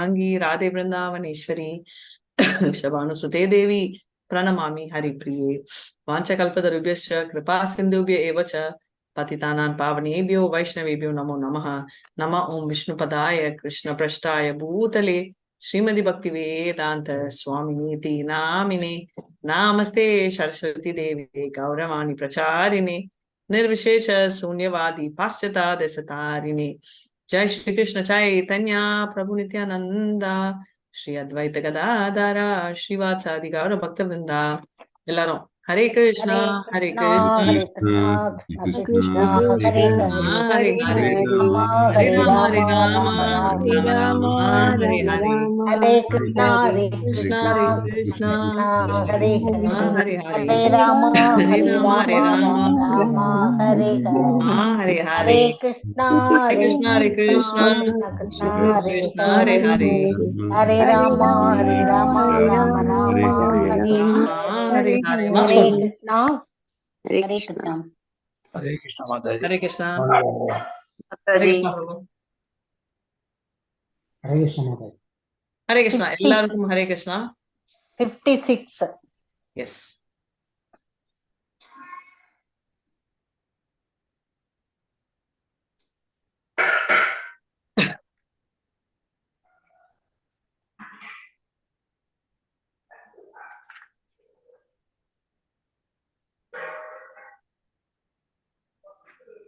Gaurangi Radhe Vrindavaneshwari Shabanu Devi Pranamami Hari Priye Vanchakalpatarubhyascha Kripa Sindhubhya Evacha Patitanan Pavanebhyo Vaishnavebhyo Namo Namaha Nama Om Vishnupadaya Krishna Prashtaya Bhutale Srimadi Bhakti Vedanta Swamiti Namine Namaste Saraswati Devi Gauravani Pracharine Nirvishesha Sunyavadi Paschata Desatarine Jai Shri Krishna Chaitanya Prabhu Nityananda Shri Advaita Gadadara Shri Vatsadi Gaura Bhakta Vrinda Ellarum Hare Krishna Hare Krishna Hare Krishna, Hare Hare, Hare Hare Hare Rama, Hare Hare Rama Hare Rama, Rama Rama Rama Rama, Rama Hare Hare Hare Krishna, Hare Hare Krishna Krishna, Hare Krishna Krishna Krishna, Hare Hare, Hare Hare Hare Rama, Hare Hare Rama Hare Rama, Rama Rama Rama, Hare Hare, Hare Hare Hare Krishna, Hare Hare Krishna Hare Krishna, Krishna Krishna Krishna, Hare Krishna Hare Hare, Hare Hare Rama, Hare Rama, Rama Rama, Hare Rama Hare, Hare Hare Hare Krishna, Hare Hare Krishna. Krishna. Hare Krishna Mathaji. Hare Krishna Hare Mathaji. Krishna Prabhu. Hare Krishna Mathaji. Hare Krishna 50, எல்லாருக்கும் Hare Krishna 56. yes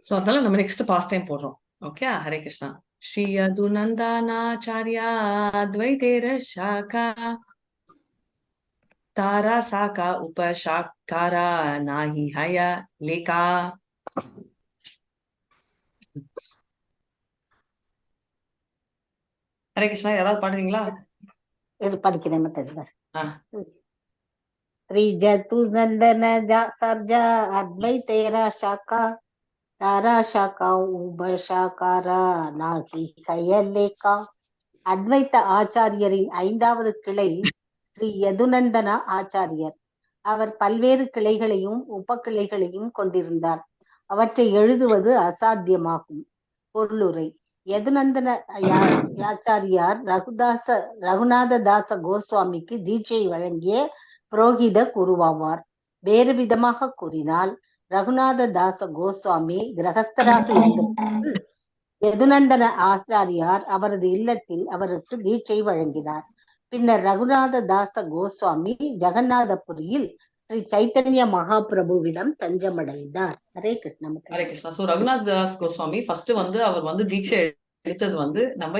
So அதனால நம்ம next past time போடுறோம் okay Hare Krishna Sri அதுநந்தானாச்சாரியா அத்வைதேர சாகா தாரா சாகா உபசாக்காரா நாஹி ஹய லேகா ஹரே கிருஷ்ணா யாராவது பாடுறீங்களா இது படிக்கிறேன் மத்தது. ஆ. ஸ்ரீ ஜது நந்தன சர்ஜா அத்வைதேரா சாக்கா தாரா சாக்கா உபசாக்காரா நாகி ஹயலேகா. அத்வைத்த ஆச்சாரியரின் 5வது கிளை ஸ்ரீ யதுநந்தன ஆச்சாரியர். அவர் பல்வேறு கிளைகளையும் உபகிளைகளையும் கொண்டிருந்தார். அவற்றை எழுதுவது அசாத்தியமாகும். பொருளுரை: யதுநந்தன ஆச்சாரியார் ரகுநாததாச கோஸ்வாமிக்கு தீட்சை வழங்கிய புரோகித குருவாவார். வேறு விதமாக கூறினால், ரகுநாததாச கோஸ்வாமி கிரகஸ்தராக இருந்தபோது யதுநந்தன ஆச்சாரியார் அவரது இல்லத்தில் அவருக்கு தீட்சை வழங்கினார். பின்னர் ரகுநாததாச கோஸ்வாமி ஜெகநாதபுரியில் ஸ்ரீ சைத்தன்ய மகாபிரபுவிடம் தஞ்சமடைந்தார். ஹரே கிருஷ்ணா. ஹரே கிருஷ்ணா சோ ரகுநாத் தாஸ் கோஸ்வாமி ஃபர்ஸ்ட் அவர் தீட்சை எடுத்தது நம்ம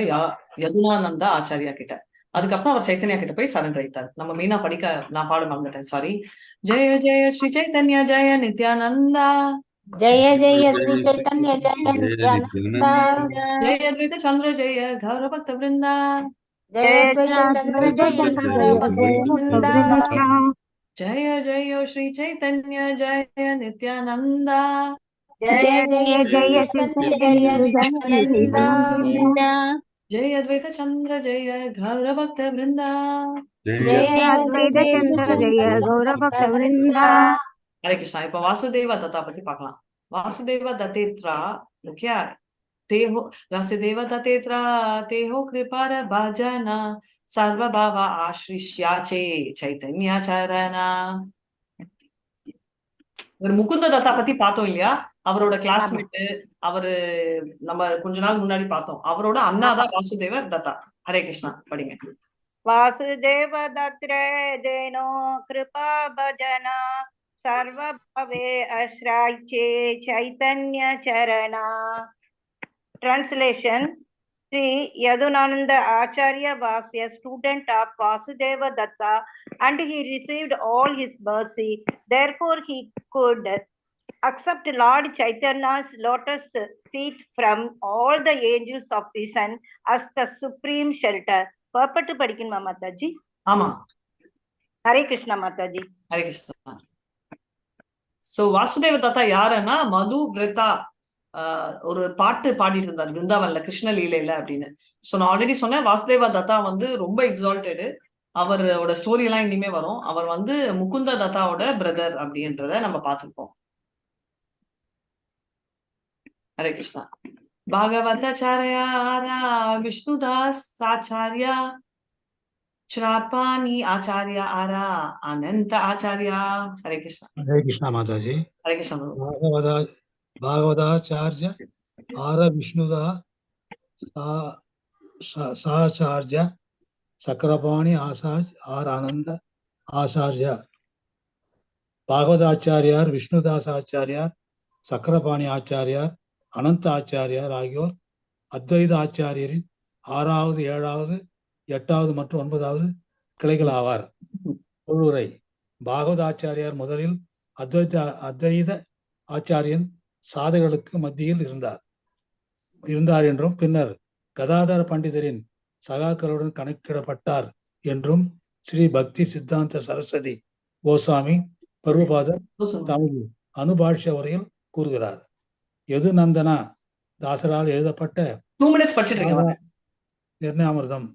யதுனானந்தா ஆச்சாரியா கிட்ட. அதுக்கப்புறம் அவர் சைத்தன்யா கிட்ட போய் சரண் அடைத்தார். நம்ம மீனா படிக்க நான் பாட மறந்துட்டேன் சாரி. ஜெய ஜெய ஸ்ரீ சைத்தன்ய ஜெய நித்யானந்தா ஜெய ஜெய ஸ்ரீ சைத்தன்ய ஜெய நித்யானந்தா ஜெய அத்வைத சந்திர ஜெய கௌர பக்த விருந்தா ஜெய அத்வைத சந்திர ஜெய கௌர பக்த விருந்தா ஜெய ஜெய ஸ்ரீ சைத்தன்ய ஜெய நித்யானந்தா ஜெய ஜெய ஜெய சைத்தன்ய ஜெய நித்யானந்தா ஜெய அத்வைத சந்திர ஜெய கௌர பக்த விருந்தா ஜெய அத்வைத சந்திர ஜெய கௌர பக்த விருந்தா. ஹரே கிருஷ்ணா இப்ப வாசுதேவ தத்தா பத்தி பார்க்கலாம். வாசுதேவ தத்தேத்ரா ஓகே தேஹோ வாசுதேவ தத்தேத்ரா தேஹோ கிருபார பஜனா சர்வபாவ ஆஸ்ரிஷ்யாச்சே சைத்தன்ய சரணா. ஒரு முகுந்த தத்தா பத்தி பார்த்தோம் இல்லையா? அவரோட கிளாஸ்மேட் அவரு நம்ம கொஞ்ச நாள் முன்னாடி பார்த்தோம். அவரோட அண்ணாதான் வாசுதேவ தத்தா. ஹரே கிருஷ்ணா படிங்க. वासुदेव दत्रे देनो कृपा भजना सर्वभवे आश्रये चैतन्य चरणा. Translation: Sri Yadunananda Acharya was a student of Vasudeva Datta and he received all his mercy. Therefore, he could accept Lord Chaitanya's lotus feet from all the angels of the sun as the supreme shelter. பர்பட்டு படிக்கணுமா மாதாஜி? ஆமா. Hare Krishna Mataji. Hare Krishna. So Vasudeva Datta யாருன்னா மது விரதா ஒரு பாட்டு பாடிட்டு இருந்தார் பிருந்தாவன்ல கிருஷ்ண லீலையில அப்படின்னு. So நான் already சொன்னேன் வாசுதேவ தத்தா ரொம்ப எக்ஸால்டடு. அவரோட ஸ்டோரி எல்லாம் இனிமே வரும். அவர் முகுந்த தத்தாவோட பிரதர் அப்படின்றத நம்ம பார்த்திருப்போம். Hare Krishna. Bhagavatacarya Ara Vishnudas Acharya Shrapani Acharya Ara Ananta Acharya. Hare Krishna. Hare Krishna Mataji. Hare Krishna. Bhagavadacharya Ara Vishnuda Sacharya Sakrapani Asaj Ar Ananda Acharya. Bhagavadacharyar Vishnudas Acharya Sakrapani Acharya Ananta Acharya ஆகியோர் அத்வைத ஆச்சாரியரின் 6வது 7வது 8வது மற்றும் 9வது கிளைகள் ஆவார். பொருளுரை. பாகவத ஆச்சாரியார் முதலில் அத்வைத ஆச்சாரியன் சாதகர்களுக்கு மத்தியில் இருந்தார் என்றும் பின்னர் கதாதர பண்டிதரின் சகாக்களுடன் கணக்கிடப்பட்டார் என்றும் ஸ்ரீ பக்தி சித்தாந்த சரஸ்வதி கோசாமி பர்வபாதர் தமது அனுபாஷ்ய உரையில் கூறுகிறார். எது நந்தனா தாசரால் எழுதப்பட்ட 2 minutes படிச்சிட்டு இருக்கேன். நிர்ணயாமிர்தம்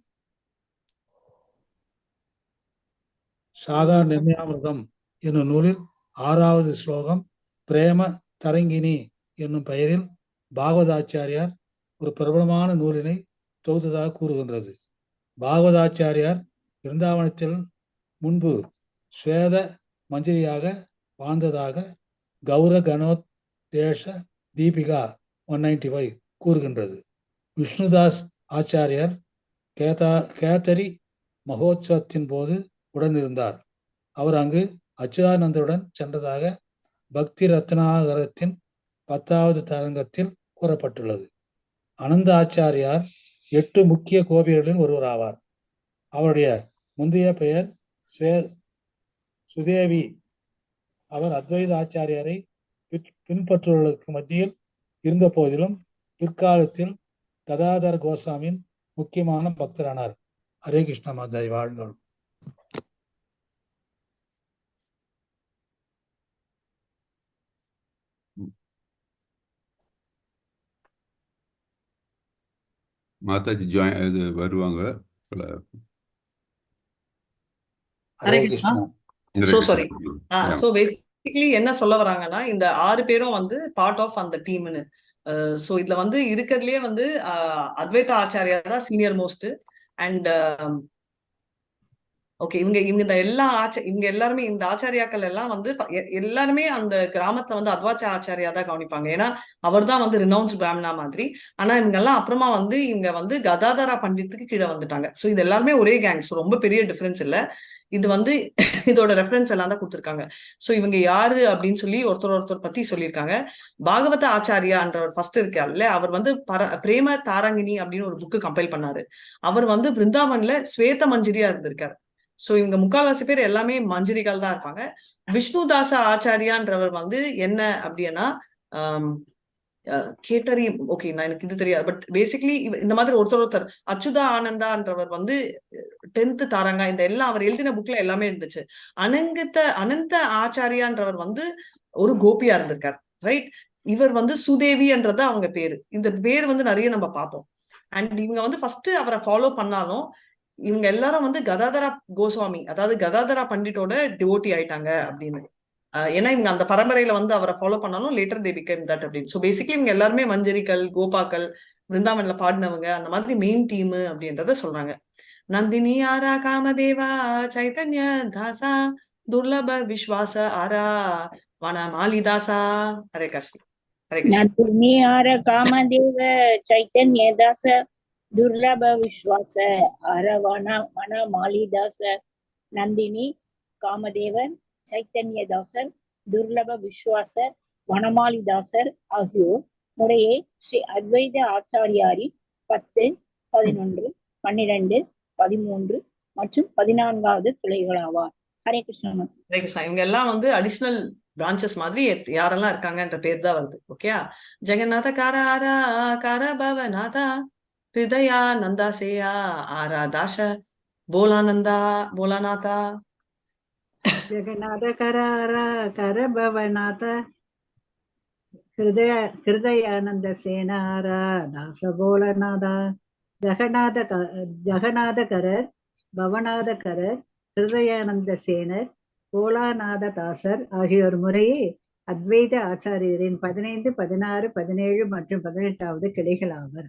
சாகா நிர்ணயாமிர்தம் என்னும் நூலில் 6வது ஸ்லோகம் பிரேம தரங்கினி என்னும் பெயரில் பாகவதாச்சாரியார் ஒரு பிரபலமான நூலினை தொகுத்ததாக கூறுகின்றது. பாகவதாச்சாரியார் விருந்தாவனத்தில் முன்பு ஸ்வேத மஞ்சரியாக வாழ்ந்ததாக கௌர கணோத் தேச தீபிகா 195 கூறுகின்றது. விஷ்ணுதாஸ் ஆச்சாரியார் கேதரி மகோத்சவத்தின் போது உடனிருந்தார். அவர் அங்கு அச்சுதானந்தருடன் சென்றதாக பக்தி ரத்னாகரத்தின் 10வது தரங்கத்தில் கூறப்பட்டுள்ளது. அனந்த ஆச்சாரியார் 8 முக்கிய கோபியர்களில் ஒருவர் ஆவார். அவருடைய முந்தைய பெயர் சுதேவி. அவர் அத்வைத ஆச்சாரியாரை பின்பற்றுவர்களுக்கு மத்தியில் இருந்த போதிலும் பிற்காலத்தில் கதாதர கோசாமியின் முக்கியமான பக்தரானார். ஹரே கிருஷ்ண மாதாஜி வாழ்கள். மாதாஜி வருவாங்க. Hare Krishna. So sorry. So basically என்ன சொல்ல வராங்கன்னா, இந்த 6 பேரும் வந்து பார்ட் ஆஃப் அந்த டீம்னு. சோ இதுல வந்து இருக்கிறதுலயே வந்து அத்வைத ஆச்சாரியா தான் சீனியர் மோஸ்ட். அண்ட் ஓகே, இவங்க இவங்க எல்லாருமே இந்த ஆச்சாரியாக்கள் எல்லாம் வந்து எல்லாருமே அந்த கிராமத்துல வந்து அத்வாச்ச ஆச்சாரியா தான் கவனிப்பாங்க. ஏன்னா அவர் தான் வந்து ரினவுன்ஸ் பிராமணா மாதிரி. ஆனா இவங்க எல்லாம் அப்புறமா வந்து இவங்க வந்து கதாதரா பண்டித்துக்கு கீழே வந்துட்டாங்க. சோ இது எல்லாருமே ஒரே கேங். ஸோ ரொம்ப பெரிய டிஃபரன்ஸ் இல்ல. இது வந்து இதோட ரெஃபரன்ஸ் எல்லாம் தான் கொடுத்துருக்காங்க. சோ இவங்க யாரு அப்படின்னு சொல்லி ஒருத்தர் பத்தி சொல்லியிருக்காங்க. பாகவத ஆச்சாரியான்றவர் ஃபர்ஸ்ட் இருக்காருல்ல, அவர் வந்து பிரேம தாரங்கினி அப்படின்னு ஒரு புக்கு கம்பைல் பண்ணாரு. அவர் வந்து விருந்தாவன்ல ஸ்வேத மஞ்சரியா இருந்திருக்காரு. சோ இவங்க முக்கால்வாசி பேர் எல்லாமே மஞ்சரிகள் தான் இருப்பாங்க. விஷ்ணுதாச ஆச்சாரியான்றவர் வந்து என்ன அப்படின்னா கேட்டரி. ஓகே, நான் எனக்கு இது தெரியாது. பட் பேசிக்கலி இந்த மாதிரி ஒருத்தர் அச்சுதா ஆனந்தான்றவர் வந்து 10th தாரங்கா இந்த எல்லாம் அவர் எழுதின புக்ல எல்லாமே இருந்துச்சு. அனந்த ஆச்சாரியான்றவர் வந்து ஒரு கோபியா இருந்திருக்கார். ரைட். இவர் வந்து சுதேவின்றது அவங்க பேரு. இந்த பேர் வந்து நிறைய நம்ம பார்ப்போம். அண்ட் இவங்க வந்து ஃபர்ஸ்ட் அவரை ஃபாலோ பண்ணாலும் இவங்க எல்லாரும் வந்து கதாதரா கோஸ்வாமி, அதாவது கதாதரா பண்டிட்டோட டிவோட்டி ஆயிட்டாங்க அப்படின்னு. ஏன்னா இவங்க அந்த பரம்பரையில வந்து அவரை ஃபாலோ பண்ணாலும் லேட்டர் தே பிகேம் தட் அப்படின்னு. ஸோ பேசிக்கலி இவங்க எல்லாருமே மஞ்சரிகள், கோபாக்கள், விருந்தாவன்ல பாடினவங்க, அந்த மாதிரி மெயின் டீம் அப்படின்றத சொல்றாங்க. நந்தினி ஆரா காமதேவா சைதன்ய தாசா துர்லப விஸ்வாச ஆரா வன மாலிதாசா. ஹரே கிருஷ்ணா. ஹரே கிருஷ்ணா. நந்தினி ஆர காமதேவ சைத்தன்ய தாச துர்லப விஸ்வாச அரவண வன மாலிதாச. நந்தினி காமதேவர் சைத்தன்யதாசர் துர்லப விஸ்வாசர் வனமாலிதாசர் ஆகியோர் முறையே ஸ்ரீ அத்வைத ஆச்சாரியாரின் 10, 11, 12, 13 மற்றும் 14வது கிளைகளாவார். ஹரே கிருஷ்ணா. ஹரே கிருஷ்ணா. இவங்க எல்லாம் வந்து அடிஷனல் பிரான்ச்சஸ் மாதிரி யாரெல்லாம் இருக்காங்கன்ற பேர் தான் வருது. ஓகே. ஜெகநாத காரா கார பவநாதா ஹிருதயா நந்தாசேயா ஆராதாஷ போலாநாதா. ஜெகநாத கர பவநாத ஹிருதயானந்த சேனாரா தாச போலநாதா. ஜெகநாதகரர் பவநாதகரர் ஹிருதயானந்த சேனர் போலாநாத தாசர் ஆகியோர் முறையே அத்வைத ஆச்சாரியரின் 15, 16, 17 மற்றும் 18வது கிளைகள் ஆவர்.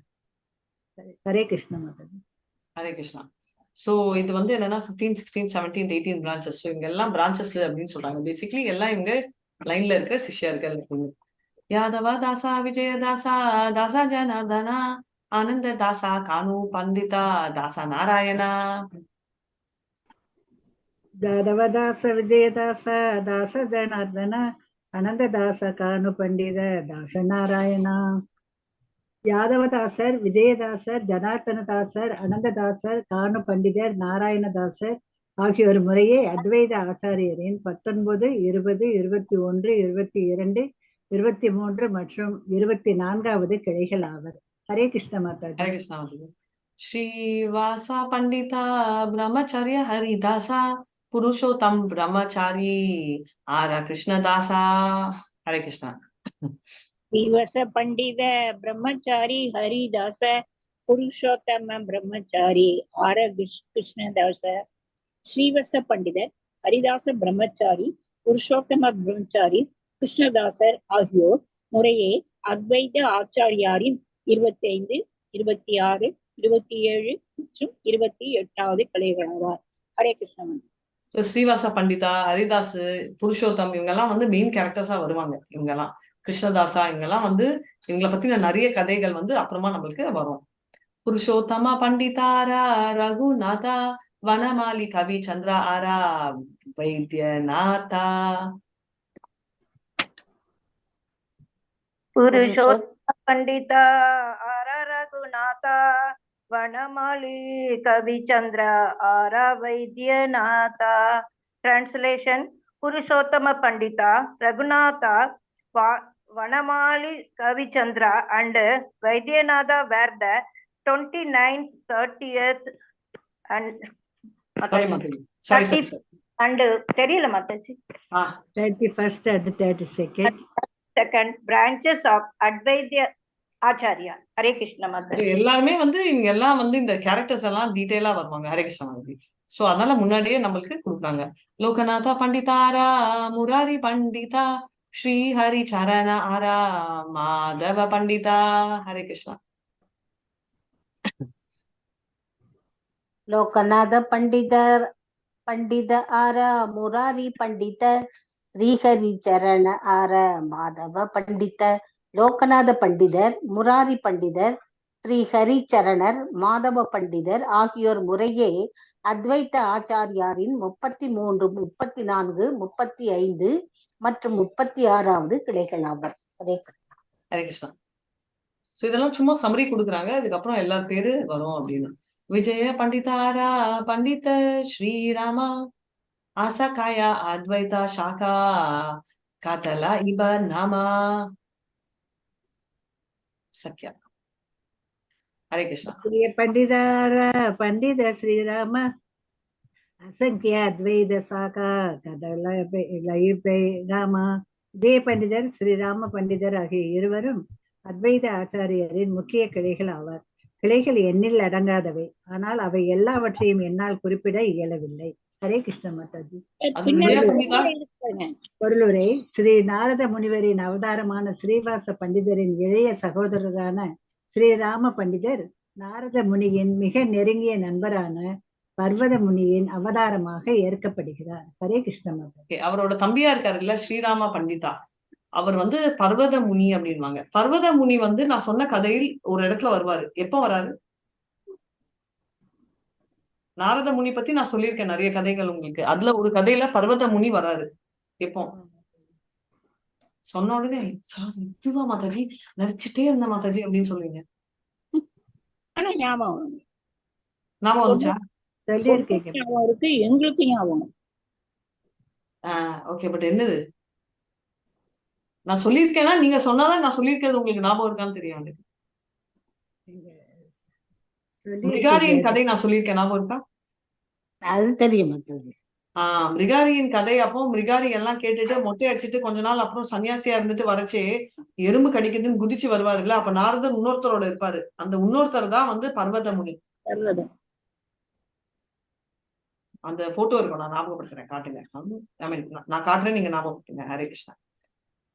ஹரே கிருஷ்ண மாதாஜி. ஹரே கிருஷ்ணா. சோ இது வந்து என்னன்னா 15, 16, 17, 18 பிரான்ச்சஸ். ஸோ இவங்க எல்லாம் பிரான்ச்சஸ் அப்படின்னு சொல்றாங்க. பேசிக்லி எல்லாம் இவங்க லைன்ல இருக்கிற சிஷ்யர்கள். யாதவ தாசா, விஜய தாசா, தாசா ஜனார்தனா, ஆனந்த தாசா, கானு பண்டிதா, தாசா நாராயணா. யாதவதாச விஜயதாச தாச ஜனார்தன அனந்ததாச கானு பண்டித தாச நாராயணா. யாதவதாசர், விஜயதாசர், ஜனார்த்தனதாசர், அனந்ததாசர், கானு பண்டிதர், நாராயணதாசர் ஆகியோர் முறையே அத்வைத ஆச்சாரியரின் 19, 20, 21, 22, 23 மற்றும் 24வது கிளைகள் ஆவர். ஹரே கிருஷ்ண மாதாஜி. ஹரே கிருஷ்ணா. ஸ்ரீவாசா பண்டிதா பிரம்மச்சரிய ஹரிதாசா புருஷோத்தம் பிரம்மச்சாரி ஆரா கிருஷ்ணதாசா. ஹரே கிருஷ்ணா. ஸ்ரீவச பண்டித பிரம்மச்சாரி ஹரிதாச புருஷோத்தம பிரம்மச்சாரி ஆர கிருஷ்ணதாச. ஸ்ரீவச பண்டிதர் ஹரிதாச பிரம்மச்சாரி புருஷோத்தம பிரம்மச்சாரி கிருஷ்ணதாசர் ஆகியோர் முறையே அத்வைத ஆச்சாரியாரின் 25, 26, 27 மற்றும் 28வது கிளைகளாவார். ஹரே கிருஷ்ணன். ஸ்ரீவாசா பண்டிதா, ஹரிதாஸ், புருஷோத்தம் இவங்கெல்லாம் வந்து மெயின் கேரக்டர்ஸா வருவாங்க. இவங்கெல்லாம் கிருஷ்ணதாசா இவங்கெல்லாம் வந்து இவங்களை பத்தின நிறைய கதைகள் வந்து அப்புறமா நம்மளுக்கு வரும். புருஷோத்தம பண்டிதாரா ரகுநாதா வனமாலி கவி சந்திரா ஆரா வைத்தியநாதா. புருஷோத்தம பண்டிதா ஆர ரகுநாதா வனமாலி கவிச்சந்திர ஆர Vaidyanatha. Translation: Purushottama Pandita, Raghunatha, Vanamali Kavichandra and Vaidyanatha were the 29th, 30th and Sorry. and தெரியல Mataji. 31st and 32nd second branches of Advaita Acharya. Hare Krishna Mataji. எல்லாருமே வந்து இவங்க எல்லாம் வந்து இந்த கேரக்டர்ஸ் எல்லாம் டீடைலா வருவாங்க. ஹரே கிருஷ்ண மாதாஜி. சோ அதனால முன்னாடியே நம்மளுக்கு கொடுக்குறாங்க. லோகநாதா பண்டிதாரா முராரி பண்டிதா ஸ்ரீ ஹரி சரண ஆரா மாதவ பண்டிதா. ஹரே கிருஷ்ணா. லோகநாத பண்டிதர் பண்டித ஆர முராரி பண்டித ஸ்ரீஹரி சரண ஆர மாதவ பண்டித. லோகநாத பண்டிதர், முராரி பண்டிதர், ஸ்ரீ ஹரி சரணர், மாதவ பண்டிதர் ஆகியோர் முறையே அத்வைத்த ஆச்சாரியாரின் 33, 34, 35 மற்றும் 36வது கிளைகள் ஆவர். ஹரே கிருஷ்ணா. சோ இதெல்லாம் சும்மா சம்மரி கொடுக்குறாங்க. அதுக்கப்புறம் எல்லா பேரு வரும் அப்படின்னு. விஜய பண்டிதாரா பண்டித ஸ்ரீராமா ஆசகாயா அத்வைதா சாகா காதலா இப நாமா சக்யா. ஹரே கிருஷ்ணா. பண்டிதார பண்டித ஸ்ரீராம அசங்கிய அத்வைத சாகா கதலை ராமா. இதே பண்டிதர் ஸ்ரீராம பண்டிதர் ஆகிய இருவரும் அத்வைத ஆச்சாரியரின் முக்கிய கிளைகள் ஆவார். கிளைகள் எண்ணில் அடங்காதவை, ஆனால் அவை எல்லாவற்றையும் என்னால் குறிப்பிட இயலவில்லை. ஹரே கிருஷ்ண மாதாஜி. பொருளுரை: ஸ்ரீ நாரத முனிவரின் அவதாரமான ஸ்ரீவாச பண்டிதரின் இளைய சகோதரரான ஸ்ரீராம பண்டிதர் நாரத முனியின் மிக நெருங்கிய நண்பரான பர்வத முனியின் அவதாரமாக ஏற்கப்படுகிறார். ஹரே கிருஷ்ண மாதாஜி. அவரோட தம்பியா இருக்காரு இல்ல ஸ்ரீராம பண்டிதா, அவர் வந்து பர்வத முனி அப்படின்வாங்க. பர்வத முனி வந்து நான் சொன்ன கதையில் ஒரு இடத்துல வருவாரு. எப்ப வராரு? நாரத முனி பத்தி நான் சொல்லியிருக்கேன் நிறைய கதைகள் உங்களுக்கு. அதுல ஒரு கதையில பர்வத முனி வராரு. எப்போ சொன்ன உடனே இதுவா மாதாஜி, நடிச்சுட்டே இருந்த மாதாஜி அப்படின்னு சொல்லுவீங்க. ஞாபகம் வந்துச்சா? இருக்கு, எங்களுக்கு ஞாபகம். ஓகே, பட் என்னது நான் சொல்லியிருக்கேன்னா நீங்க சொன்னாதான் நான் சொல்லியிருக்கிறது உங்களுக்கு ஞாபகம் இருக்கான்னு தெரியும் எனக்கு. மிருகாரியின் கதை நான் சொல்லியிருக்கேன், ஞாபகம் இருக்கா? அது தெரியும். மிருகாரியின் கதை. அப்போ மிருகாரி எல்லாம் கேட்டுட்டு மொட்டை அடிச்சுட்டு கொஞ்ச நாள் அப்புறம் சன்னியாசியா இருந்துட்டு வரச்சே எறும்பு கடிக்குதுன்னு குதிச்சு வருவாருல்ல. அப்ப நாரதர் இன்னொருத்தரோட இருப்பாரு. அந்த இன்னொருத்தர் தான் வந்து பர்வத முனி. அந்த போட்டோ இருக்கும், நான் ஞாபகப்படுத்துறேன், காட்டுங்க. நான் காட்டுறேன், நீங்க ஞாபகப்படுத்துங்க. Hare Krishna.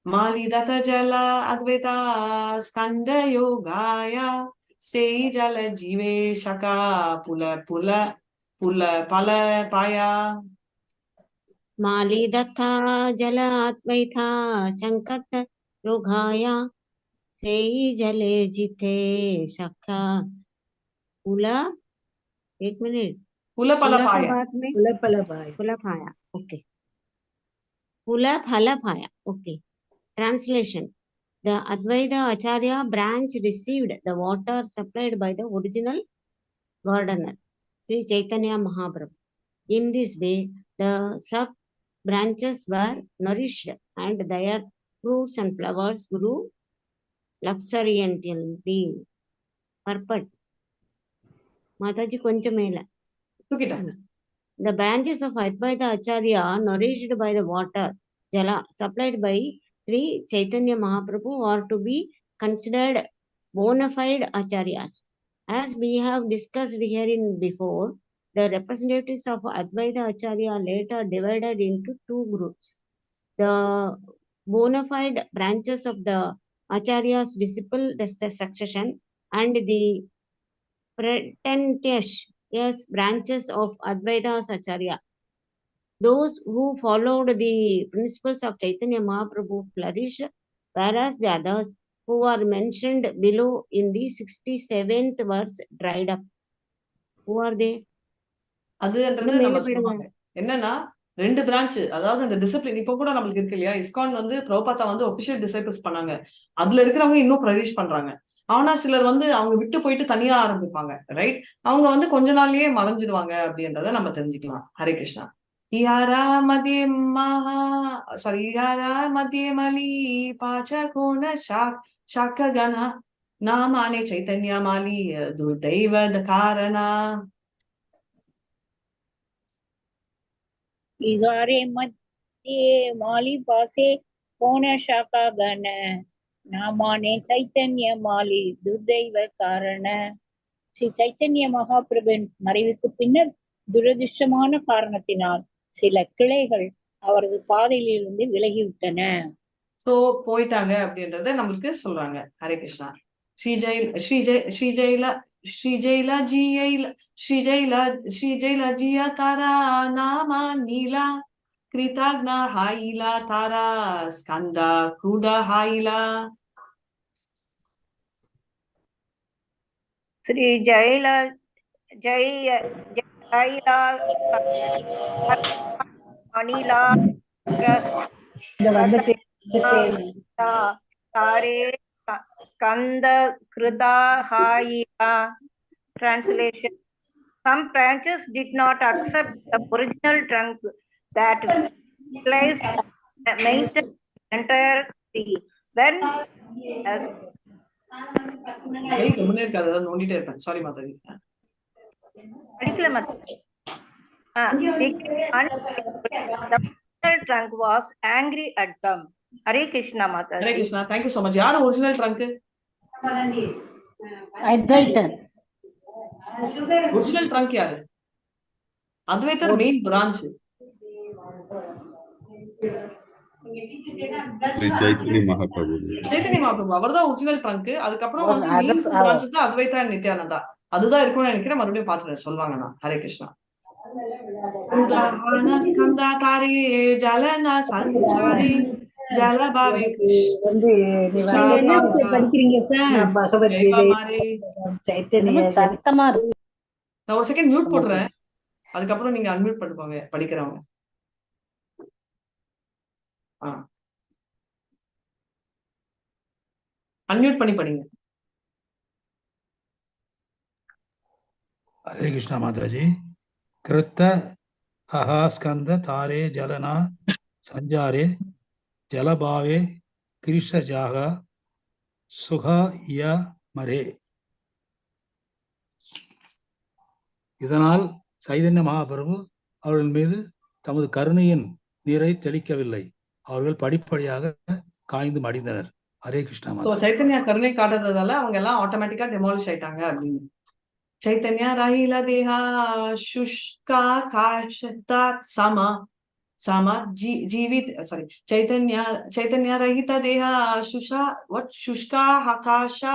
Malidata jala advaita skanda yogaya stay jala jive shaka pula pala paya. मालिदत्ता जल अद्वैता शंकत योगाया सेई जले जिते शक्का पुला 1 मिनट Pula pala पुला के paya. बाद में Kulapalabai. पुला पाया ओके पुला फला पाया okay translation the Advaita Acharya branch received the water supplied by the original gardener Sri Chaitanya Mahaprabhu. In this way the sub branches were nourished and their fruits and flowers grew luxuriantly. Purport. Mathaji koncham mela. Tukita. The branches of Advaita Acharya nourished by the water, jala, supplied by Sri Chaitanya Mahaprabhu are to be considered bona fide acharyas. As we have discussed herein before, the representatives of Advaita Acharya later divided into 2 groups. The bona fide branches of the Acharya's disciple succession and the pretentious branches of Advaita's Acharya. Those who followed the principles of Chaitanya Mahaprabhu flourished, whereas the others who are mentioned below in the 67th verse dried up. Who are they? அதுன்றது நம்ம சொல்லுவாங்க என்னன்னா 2 branch, அதாவது இந்த discipline இப்ப கூட நம்மளுக்கு இருக்கு இல்லையா, இஸ்கான் வந்து பிரபுபாதா வந்து ஒபிஷியல் டிசைபிள்ஸ் பண்ணாங்க, அதுல இருக்கிறவங்க இன்னும் ப்ரொடியூஸ் பண்றாங்க. ஆனா சிலர் வந்து அவங்க விட்டு போயிட்டு தனியா ஆரம்பிப்பாங்க, ரைட்? அவங்க வந்து கொஞ்ச நாள்லயே மறைஞ்சிடுவாங்க அப்படின்றத நம்ம தெரிஞ்சுக்கலாம். ஹரே கிருஷ்ணா. இஹாரா மதிய மகா இஹாரா மதிய மலி பாச்ச கோண சாக்க கணா நாமானே சைத்தன்ய மாலி துர்தைவ காரணா. इगारे मध्ये माली पासे कोण शाखा गण नामाने चैतन्य माली दुर्दैव காரண. ஸ்ரீ சைத்தன்ய மகாபிரபுவின் மறைவுக்கு பின்னர் துரதிர்ஷ்டமான காரணத்தினால் சில கிளைகள் அவரது பாதையிலிருந்து விலகிவிட்டன. சோ போயிட்டாங்க அப்படின்றத நம்மளுக்கு சொல்றாங்க. ஹரே கிருஷ்ணா. ஸ்ரீஜைல ஜியா தாரா நாமா நீலா கிருதாக்னா ஹாயிலா தாரா ஸ்கந்தா குருதா ஹாயிலா. ஸ்ரீ ஜெயலா அனிலா தாரே Skanda கிருதா ஹாயிலா. Translation: Some branches did not accept the original trunk that placed maintained the entire tree. When கம்முனே இருக்காது, அதாவது நோண்டிட்டே இருப்பேன். சாரி மாதாஜி. படிக்கல Mataji. The original trunk was angry at them. Hare Krishna Mataji. Hare Krishna. Thank you so much. யாரு original trunk? Advaita. Original trunk யாரு? அத்வைதர் main branch. Chaitanya Mahaprabhu. Chaitanya Mahaprabhu அவர்தான் original trunk. அதுக்கப்புறம் வந்து மெயின் பிரான்ச் தான் அத்வைதா நித்யானந்தா. அதுதான் இருக்கும்னு நினைக்கிறேன். மறுபடியும் பாத்துறேன் சொல்லுவாங்கண்ணா. ஹரே கிருஷ்ணா. ஸ்கந்தா தாரே ஜலனா சஞ்சாரி ஜலபாவே வந்து படிக்கிறீங்க பகவத்கீதை சைத்தன்ய. நான் ஒரு செகண்ட் மியூட் போடுறேன், அதுக்கப்புறம் நீங்க அன்மியூட் பண்ணிக்கோங்க படிக்கிறவங்க. அன்மியூட் பண்ணி படிங்க. ஹரே கிருஷ்ணா மாதாஜி. கிருத்த ஸ்கந்த தாரே ஜலனா சஞ்சாரே ஜலபாவே கிருஷ்ணஜாக சுகா ய மரே. இதனால் சைதன்ய மகாபிரபு அவர்கள் மீது தமது கருணையின் நீரை தெளிக்கவில்லை, அவர்கள் படிப்படியாக காய்ந்து மடிந்தனர். ஹரே கிருஷ்ணா. சைத்தன்யா கருணை காட்டுறதால அவங்க எல்லாம் ஆட்டோமேட்டிக்கா டெமாலிஷ் ஆயிட்டாங்க அப்படின்னு. சைத்தன்யா ரஹில தேஹா சுஷ்கா காஷதா சமா sama jeevit sorry chaitanya rahita deha shusha what shushka hakasha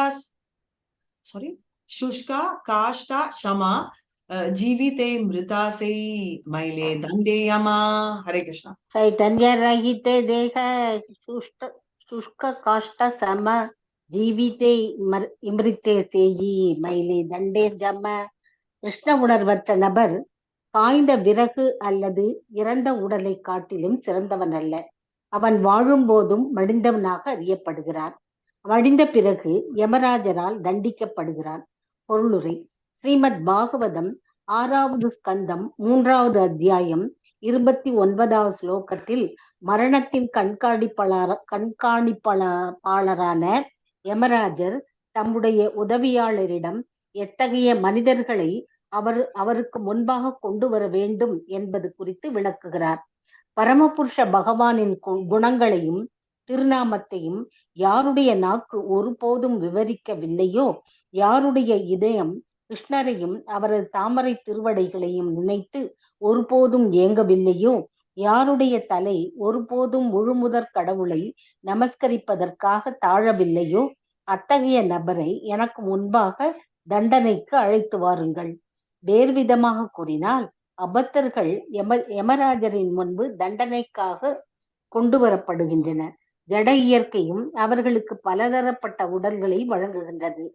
sorry shushka kashta shama jeevite mritase maile dande yama. Hare Krishna. चैतन्य रहिते देह शुष्क काष्ठ सम जीविते इमृते सेयी मैले दண்டே ஜம. கிருஷ்ண உணர்வற்ற நபர் காய்ந்த விறகு அல்லது இறந்த உடலை காட்டிலும் சிறந்தவன் அல்ல. அவன் வாழும் போதும் மடிந்தவனாக அறியப்படுகிறான். மடிந்த பிறகு யமராஜரால் தண்டிக்கப்படுகிறான். பொருளுரை: ஸ்ரீமத் பாகவதம் 6வது ஸ்கந்தம் 3வது அத்தியாயம் 29வது ஸ்லோகத்தில் மரணத்தின் கண்காணிப்பாளரான யமராஜர் தம்முடைய உதவியாளரிடம் எத்தகைய மனிதர்களை அவருக்கு முன்பாக கொண்டு வர வேண்டும் என்பது குறித்து விளக்குகிறார். பரமபுருஷ பகவானின் குணங்களையும் திருநாமத்தையும் யாருடைய நாக்கு ஒருபோதும் விவரிக்கவில்லையோ, யாருடைய இதயம் கிருஷ்ணரையும் அவரது தாமரை திருவடைகளையும் நினைத்து ஒருபோதும் ஏங்கவில்லையோ, யாருடைய தலை ஒருபோதும் முழுமுதற் கடவுளை நமஸ்கரிப்பதற்காக தாழவில்லையோ, அத்தகைய நபரை எனக்கு முன்பாக தண்டனைக்கு அழைத்து வாருங்கள். வேறுவிதமாக கூறினால், அபத்தர்கள் யமராஜரின் முன்பு தண்டனைக்காக கொண்டு வரப்படுகின்றனர். ஜட இயற்கையும் அவர்களுக்கு பலதரப்பட்ட உடல்களை வழங்குகின்றது.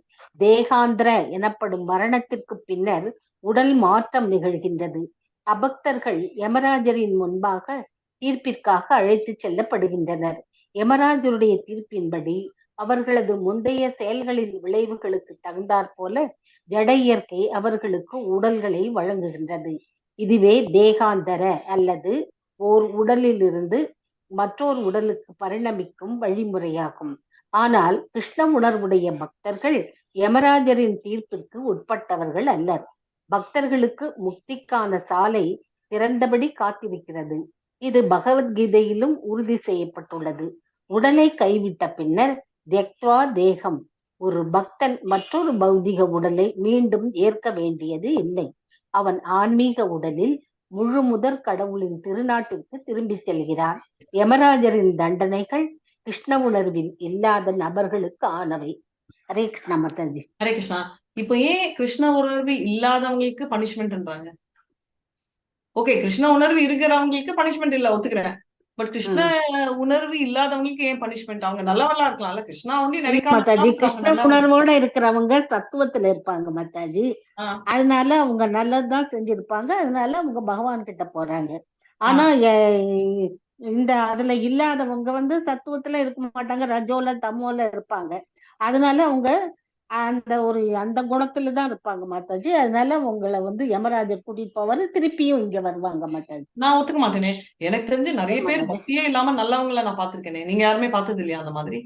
தேகாந்திர எனப்படும் மரணத்திற்கு பின்னர் உடல் மாற்றம் நிகழ்கின்றது. அபக்தர்கள் யமராஜரின் முன்பாக தீர்ப்பிற்காக அழைத்து செல்லப்படுகின்றனர். யமராஜருடைய தீர்ப்பின்படி அவர்களது முந்தைய செயல்களின் விளைவுகளுக்கு தகுந்தாற்போல ஜட இயற்கை அவர்களுக்கு உடல்களை வழங்குகின்றது. இதுவே தேகாந்தர அல்லது ஓர் உடலிலிருந்து மற்றொரு உடலுக்கு பரிணமிக்கும் வழிமுறையாகும். ஆனால் கிருஷ்ண உணர்வுடைய பக்தர்கள் யமராஜரின் தீர்ப்பிற்கு உட்பட்டவர்கள் அல்லர். பக்தர்களுக்கு முக்திக்கான சாலை திறந்தபடி காத்திருக்கிறது. இது பகவத்கீதையிலும் உறுதி செய்யப்பட்டுள்ளது. உடலை கைவிட்ட பின்னர் தெக்வா தேகம், ஒரு பக்தன் மற்றொரு பௌதிக உடலை மீண்டும் ஏற்க வேண்டியது இல்லை. அவன் ஆன்மீக உடலில் முழு முதற் கடவுளின் திருநாட்டிற்கு திரும்பி செல்கிறான். யமராஜரின் தண்டனைகள் கிருஷ்ண உணர்வில் இல்லாத நபர்களுக்கு ஆனவை. ஹரே கிருஷ்ணா மாதாஜி. ஹரே கிருஷ்ணா. இப்போ ஏன் கிருஷ்ண உணர்வு இல்லாதவங்களுக்கு பனிஷ்மெண்ட்ன்றாங்க? ஓகே, கிருஷ்ண உணர்வு இருக்கிறவங்களுக்கு பனிஷ்மெண்ட் இல்ல, ஒத்துக்கிறேன். பட் கிருஷ்ண உணர்வு இல்லாதவங்களுக்கு ஏன் பனிஷ்மெண்ட்? அவங்க நல்லவங்களா இருக்கலாம்ல, கிருஷ்ணா வந்து மாதாஜி. கிருஷ்ண உணர்வோட இருக்கிறவங்க சத்துவத்துல இருப்பாங்க மாதாஜி. அதனால அவங்க நல்லதுதான் செஞ்சிருப்பாங்க. அதனால அவங்க பகவான் கிட்ட போறாங்க. ஆனா இந்த அதுல இல்லாதவங்க வந்து சத்துவத்துல இருக்க மாட்டாங்க, ரஜோல தமோல இருப்பாங்க. அதனால அவங்க அந்த குணத்துலதான் இருப்பாங்க மாதாஜி. அதனால உங்களை வந்து யமராஜர் கூட்டிட்டு போவாரு, திருப்பியும் இங்க வருவாங்க மாதாஜி. நான் ஒத்துக்க மாட்டேனே. எனக்கு தெரிஞ்சு நிறைய பேர் பக்தியே இல்லாம நல்லவங்களை நான் பாத்திருக்கேனே. நீங்க யாருமே பார்த்தது இல்லையா அந்த மாதிரி?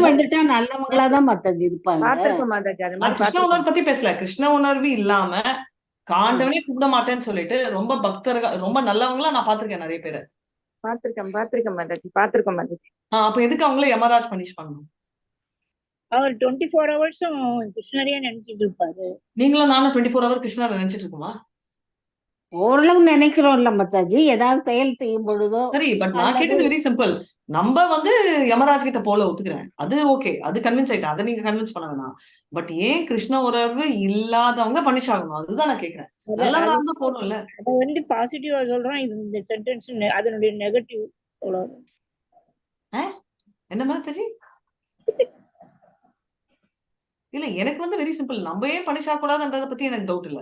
வந்துட்டா நல்லவங்களாதான் மாதாஜி இருப்பாங்க. கிருஷ்ண உணர்வு பத்தி பேசல. கிருஷ்ண உணர்வு இல்லாம காண்டவனே கூப்பிட மாட்டேன்னு சொல்லிட்டு ரொம்ப பக்தர்கள், ரொம்ப நல்லவங்களா நான் பாத்திருக்கேன் நிறைய பேரை. பாத்திருக்கேன் மாதாஜி. அப்ப எதுக்கு அவங்கள யமராஜ் பனிஷ் பண்ணணும்? அவர் 24 ஹவர்ஸும் கிருஷ்ணரையே நினைச்சிட்டு இருப்பாரு. நீங்களும் நானும் 24 ஹவர் கிருஷ்ணரை நினைச்சிட்டு இருக்குமா? ஓரளவு நினைக்கிறோம்ல மாதாஜி, ஏதாவது செயல் செய்யும் பொழுதோ. சரி, பட் நான் கேட்டது வெரி சிம்பிள். நம்ம வந்து யமராஜ் கிட்ட போல ஒத்துக்கிறேன், அது ஓகே, அது கன்வின்ஸ் ஆயிட்டேன், அதை நீங்க கன்வின்ஸ் பண்ண வேணாம். பட் ஏன் கிருஷ்ண உணர்வு இல்லாதவங்க பனிஷ் ஆகணும்? அதுதான் நான் கேக்குறேன். நல்லா இருந்து போகணும்ல. அத வந்து பாசிட்டிவா சொல்றோம், இது இந்த சென்டென்ஸ் அதனுடைய நெகட்டிவ் சொல்றோம். என்ன மாதிரி? இல்ல, எனக்கு வந்து வெரி சிம்பிள். நம்ம ஏன் பனிஷ் ஆகக்கூடாதுன்றத பத்தி எனக்கு டவுட் இல்ல.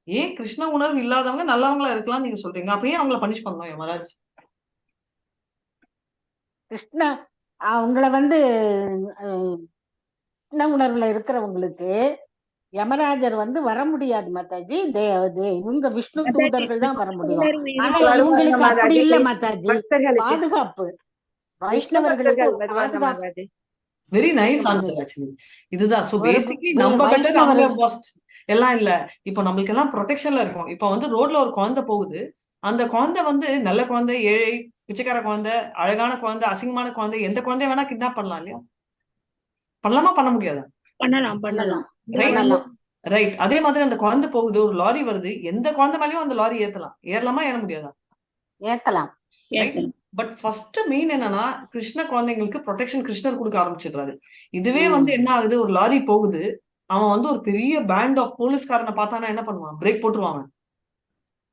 ஏன் கிருஷ்ண உணர்வு இல்லாதவங்க நல்லவங்களா இருக்கலாம் நீங்க சொல்றீங்க, அப்ப ஏன் அவங்கள பனிஷ் பண்ணணும் யமராஜ்? கிருஷ்ண அவங்கள வந்து கிருஷ்ண உணர்வுல இருக்கிறவங்களுக்கு யமராஜர் வந்து வர முடியாது மாதாஜி. இவங்க விஷ்ணு தூதர்கள் தான் வர முடியும். ஆனா இவங்களுக்கு அப்படி இல்ல மாதாஜி, பாதுகாப்பு. வைஷ்ணவர்களுக்கு பாதுகாப்பு. Very nice answer actually. இதுதான். சோ பேசிக்கலி நம்ம பெட்டர், அவங்க ஃபர்ஸ்ட் எல்லாம் இல்ல. இப்போ நம்மளுக்கு எல்லாம் ப்ரொடெக்ஷன்ல இருக்கும். இப்போ வந்து ரோட்ல ஒரு குழந்தை போகுது, அந்த குழந்தை வந்து நல்ல குழந்தை, ஏழை, பிச்சைக்கார குழந்தை, அழகான குழந்தை, அசிங்கமான குழந்தை, எந்த குழந்தைய வேணா கிட்னாப் பண்ணலாம் இல்லையா? பண்ணலாமா பண்ண முடியாதா? பண்ணலாம். ரைட். ரைட். அதே மாதிரி அந்த குழந்தை போகுது, ஒரு லாரி வருது, எந்த குழந்தை மேலயும் அந்த லாரி ஏறலாமா ஏற முடியாதா? ஏத்தலாம். ரைட். பட் ஃபர்ஸ்ட் மெயின் என்னன்னா கிருஷ்ண குழந்தைங்களுக்கு ப்ரொடெக்ஷன் கிருஷ்ணர் கொடுக்க ஆரம்பிச்சிடுறாரு. இதுவே வந்து என்ன ஆகுது, ஒரு லாரி போகுது, அவன் வந்து ஒரு பெரிய பேண்ட் ஆஃப் போலீஸ்காரனை பார்த்தானா என்ன பண்ணுவான், பிரேக் போட்டுருவாங்க.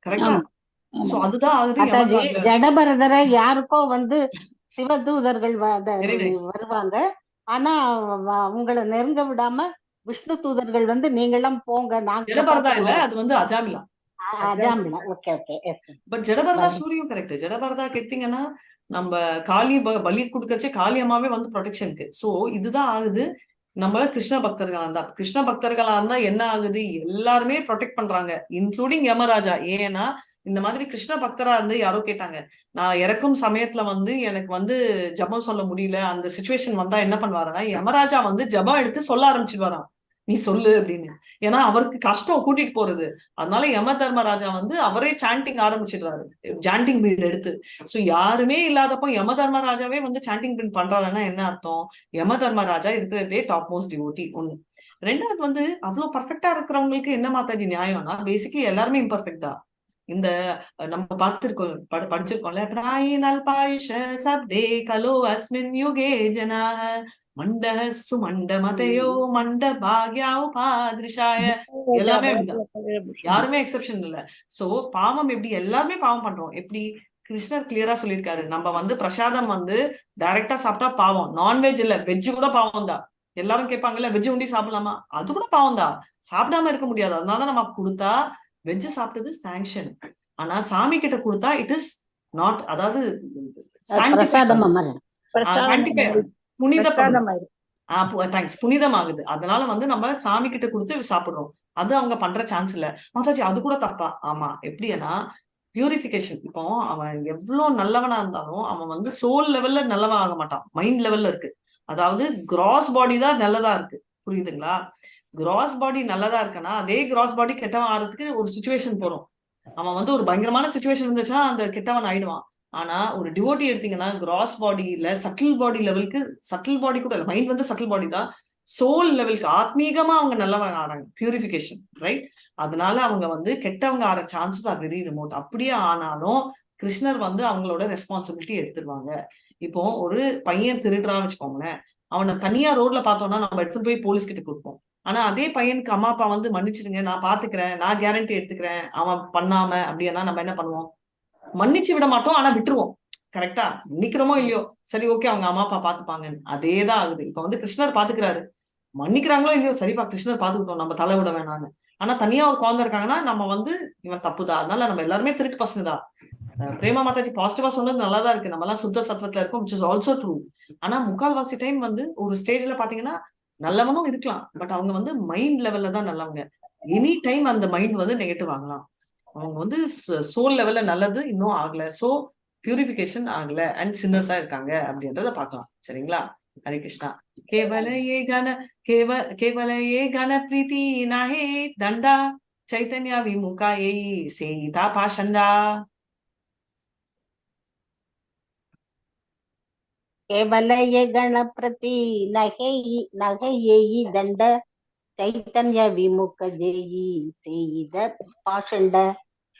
கரெக்டா? சோ அதுதான் ஆகுது. மாதாஜி ஜடபரதரை யாருக்கோ வந்து சிவதூதர்கள் வருவாங்க, ஆனா அவங்கள நெருங்க விடாம விஷ்ணு தூதர்கள் வந்து நீங்களாம் போங்க, நாங்க ஜடபரதா இல்ல, அது வந்து Ajamila. Ajamila. Okay okay. But Jadabharata ஸ்டோரியும் கரெக்ட். ஜடபரதா கேட்டீங்கன்னா நம்ம காளி பலி கொடுக்கறச்சே காளி அம்மாவே வந்து ப்ரொடெக்ஷனுக்கு. சோ இதுதான் ஆகுது. நம்ம கிருஷ்ண பக்தர்களா இருந்தா என்ன ஆகுது, எல்லாருமே ப்ரொடெக்ட் பண்றாங்க, இன்க்ளூடிங் யமராஜா. ஏன்னா இந்த மாதிரி கிருஷ்ண பக்தரா இருந்து யாரோ கேட்டாங்க, நான் இறக்கும் சமயத்துல வந்து எனக்கு வந்து ஜபம் சொல்ல முடியல, அந்த சிச்சுவேஷன் வந்தா என்ன பண்ணுவாருன்னா யமராஜா வந்து ஜபம் எடுத்து சொல்ல ஆரம்பிச்சுட்டு நீ சொல்லு அப்படின்னு. ஏன்னா அவருக்கு கஷ்டம் கூட்டிட்டு போறது. அதனால யம தர்மராஜா வந்து அவரே சாண்டிங் ஆரம்பிச்சிடுறாரு, சாண்டிங் பீட் எடுத்து. சோ யாருமே இல்லாதப்போ யம தர்மராஜாவே வந்து சாண்டிங் பீட் பண்றாருன்னா என்ன அர்த்தம், யம தர்மராஜா இருக்கிறதே டாப் மோஸ்ட் டிவோட்டி ஒண்ணு. ரெண்டாவது வந்து அவ்வளவு பர்ஃபெக்டா இருக்கிறவங்களுக்கு என்ன மாதாஜி நியாயம்னா, பேசிக்கலி எல்லாருமே இம்பர்ஃபெக்ட் தான். இந்த நம்ம பார்த்திருக்கோம், படிச்சிருக்கோம்ல, பிராயினல் பாயுஷ சப்தே கலோ அஸ்மின் யுகே ஜனாஹ மண்டஹ சுமண்ட மதயோ மண்ட பாக்யா உபாத்ரிஷாய. எல்லாமே அப்படிதான், யாருமே எக்ஸெப்ஷன் இல்ல. சோ பாவம் எப்படி, எல்லாருமே பாவம் பண்றோம். எப்படி கிருஷ்ணர் கிளியரா சொல்லியிருக்காரு, நம்ம வந்து பிரசாதம் வந்து டைரக்டா சாப்பிட்டா பாவம், நான்வெஜ் இல்ல வெஜ் கூட பாவம் தான். எல்லாரும் கேட்பாங்கல்ல வெஜ் உண்டி சாப்பிடலாமா, அது கூட பாவம் தான், சாப்பிடாம இருக்க முடியாது. அதனால நம்ம கொடுத்தா வெஜ் சாப்பிட்டது சாங்ஷன், ஆனா சாமி கிட்ட கொடுத்தா இட் இஸ் நாட், அதாவது புனிதமாகுது. அதனால வந்து நம்ம சாமி கிட்ட கொடுத்து சாப்பிடுறோம், அது அவங்க பண்ற சான்ஸ் இல்ல. மாதாஜி அது கூட தப்பா? ஆமா. எப்படின்னா பியூரிபிகேஷன். இப்போ அவன் எவ்வளவு நல்லவனா இருந்தாலும் அவன் வந்து சோல் லெவல்ல நல்லவன் ஆக மாட்டான், மைண்ட் லெவல்ல இருக்கு. அதாவது கிராஸ் பாடி தான் நல்லதா இருக்கு, புரியுதுங்களா? கிராஸ் பாடி நல்லதா இருக்குன்னா அதே கிராஸ் பாடி கெட்டவன் ஆறதுக்கு ஒரு சுச்சுவேஷன் போறோம். அவன் வந்து ஒரு பயங்கரமான சுச்சுவேஷன் இருந்துச்சுன்னா அந்த கெட்டவன் ஆயிடுவான். ஆனா ஒரு டிவோட்டி எடுத்தீங்கன்னா கிராஸ் பாடியில சட்டில் பாடி லெவலுக்கு, சட்டில் பாடி கூட இல்ல, மைண்ட் வந்து சட்டில் பாடி தான், சோல் லெவலுக்கு ஆத்மீகமா அவங்க நல்லவங்க ஆறாங்க, பியூரிபிகேஷன். ரைட். அதனால அவங்க வந்து கெட்டவங்க ஆற சான்சஸ் ஆர் வெரி ரிமோட். அப்படியே ஆனாலும் கிருஷ்ணர் வந்து அவங்களோட ரெஸ்பான்சிபிலிட்டி எடுத்துருவாங்க. இப்போ ஒரு பையன் திருடுறான்னு வச்சுக்கோங்களேன், அவனை தனியா ரோட்ல பார்த்தோம்னா நம்ம எடுத்துட்டு போய் போலீஸ் கிட்ட கொடுப்போம். ஆனா அதே பையனுக்கு அம்மா அப்பா வந்து மன்னிச்சிடுங்க, நான் பாத்துக்கிறேன், நான் கேரண்டி எடுத்துக்கிறேன், அவன் பண்ணாம அப்படின்னா நம்ம என்ன பண்ணுவோம், மன்னிச்சு விட மாட்டோம், ஆனா விட்டுருவோம். கரெக்டா? மன்னிக்கிறோமோ இல்லையோ, சரி ஓகே அவங்க அம்மா அப்பா பாத்துப்பாங்கன்னு. அதேதான் ஆகுது. இப்ப வந்து கிருஷ்ணர் பாத்துக்கிறாரு, மன்னிக்கிறாங்களோ இல்லையோ, சரிப்பா கிருஷ்ணர் பாத்துக்கிட்டோம், நம்ம தலை விட வேணாம்னு. ஆனா தனியா ஒரு குழந்தை இருக்காங்கன்னா நம்ம வந்து இவன் தப்புதான், அதனால நம்ம எல்லாருமே திருட்டு பசங்க தான். பிரேமா மாதாஜி பாசிட்டிவா சொன்னது நல்லாதான் இருக்கு, நம்ம எல்லாம் சுத்த சத்வத்துல இருக்கும், which is also true. ஆனா முக்கால்வாசி டைம் வந்து ஒரு ஸ்டேஜ்ல பாத்தீங்கன்னா நல்லவனும் இருக்கலாம், பட் அவங்க வந்து மைண்ட் லெவல்ல தான் நல்லவங்க. எனி டைம் அந்த மைண்ட் வந்து நெகட்டிவ் ஆகலாம். அவங்க வந்து சோல் லெவல்ல நல்லது இன்னும் ஆகல, சோ பியூரிபிகேஷன் ஆகல அண்ட் சின்னர்ஸா இருக்காங்க அப்படின்றத பார்க்கலாம். சரிங்களா? ஹரே கிருஷ்ணா. கேவல ஏ கன பிரீத்தி நாஹே தண்டா चैतन्य विमुखा यही सेयिता पाषंडा. केवल ये गणप्रति नहे ये दंड चैतन्य विमुख जेयी செய்த பாஷண்ட.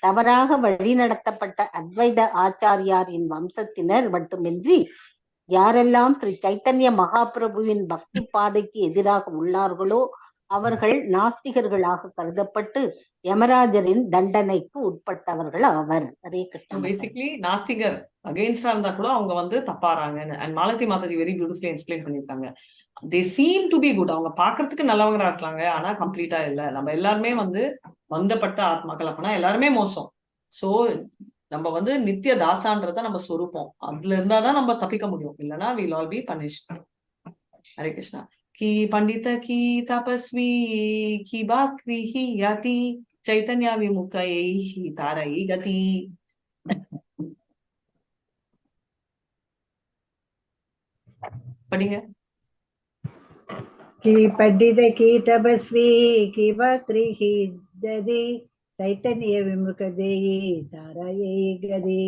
தவறாக வழிநடத்தப்பட்ட அத்வைத ஆச்சாரியாரின் வம்சத்தினர் மட்டுமின்றி யாரெல்லாம் ஸ்ரீ சைத்தன்ய மகாபிரபுவின் பக்தி பாதைக்கு எதிராக உள்ளார்களோ அவர்கள் நாஸ்திகர்களாக கருதப்பட்டு யமராஜரின் தண்டனைக்கு உட்பட்டவர்கள் ஆவர். பேசிக்கலி நாஸ்திகர் அகைன்ஸ்டா இருந்தா கூட அவங்க வந்து தப்பாறாங்கன்னு. And Malathi Mataji very beautifully explain பண்ணிருக்காங்க. they seem to be good, அவங்க பாக்குறதுக்கு நல்லவங்களா இருக்காங்க, ஆனா கம்ப்ளீட்டா இல்ல. நம்ம எல்லாருமே வந்து பந்தப்பட்ட ஆத்மாக்கள், அப்பனா எல்லாருமே மோசம். சோ நம்ம வந்து நித்திய தாசான்றத நம்ம சொரூப்போம், அதுல இருந்தாதான் நம்ம தப்பிக்க முடியும், இல்லைன்னா we'll all be punished. Hare Krishna. की पंडित की तपस्वी की बाक्री ही याति चैतन्य विमुख ही तारई गति. படிங்க. की पंडित की तपस्वी की बाक्री ही दதி चैतन्य विमुख देयी तारई गति.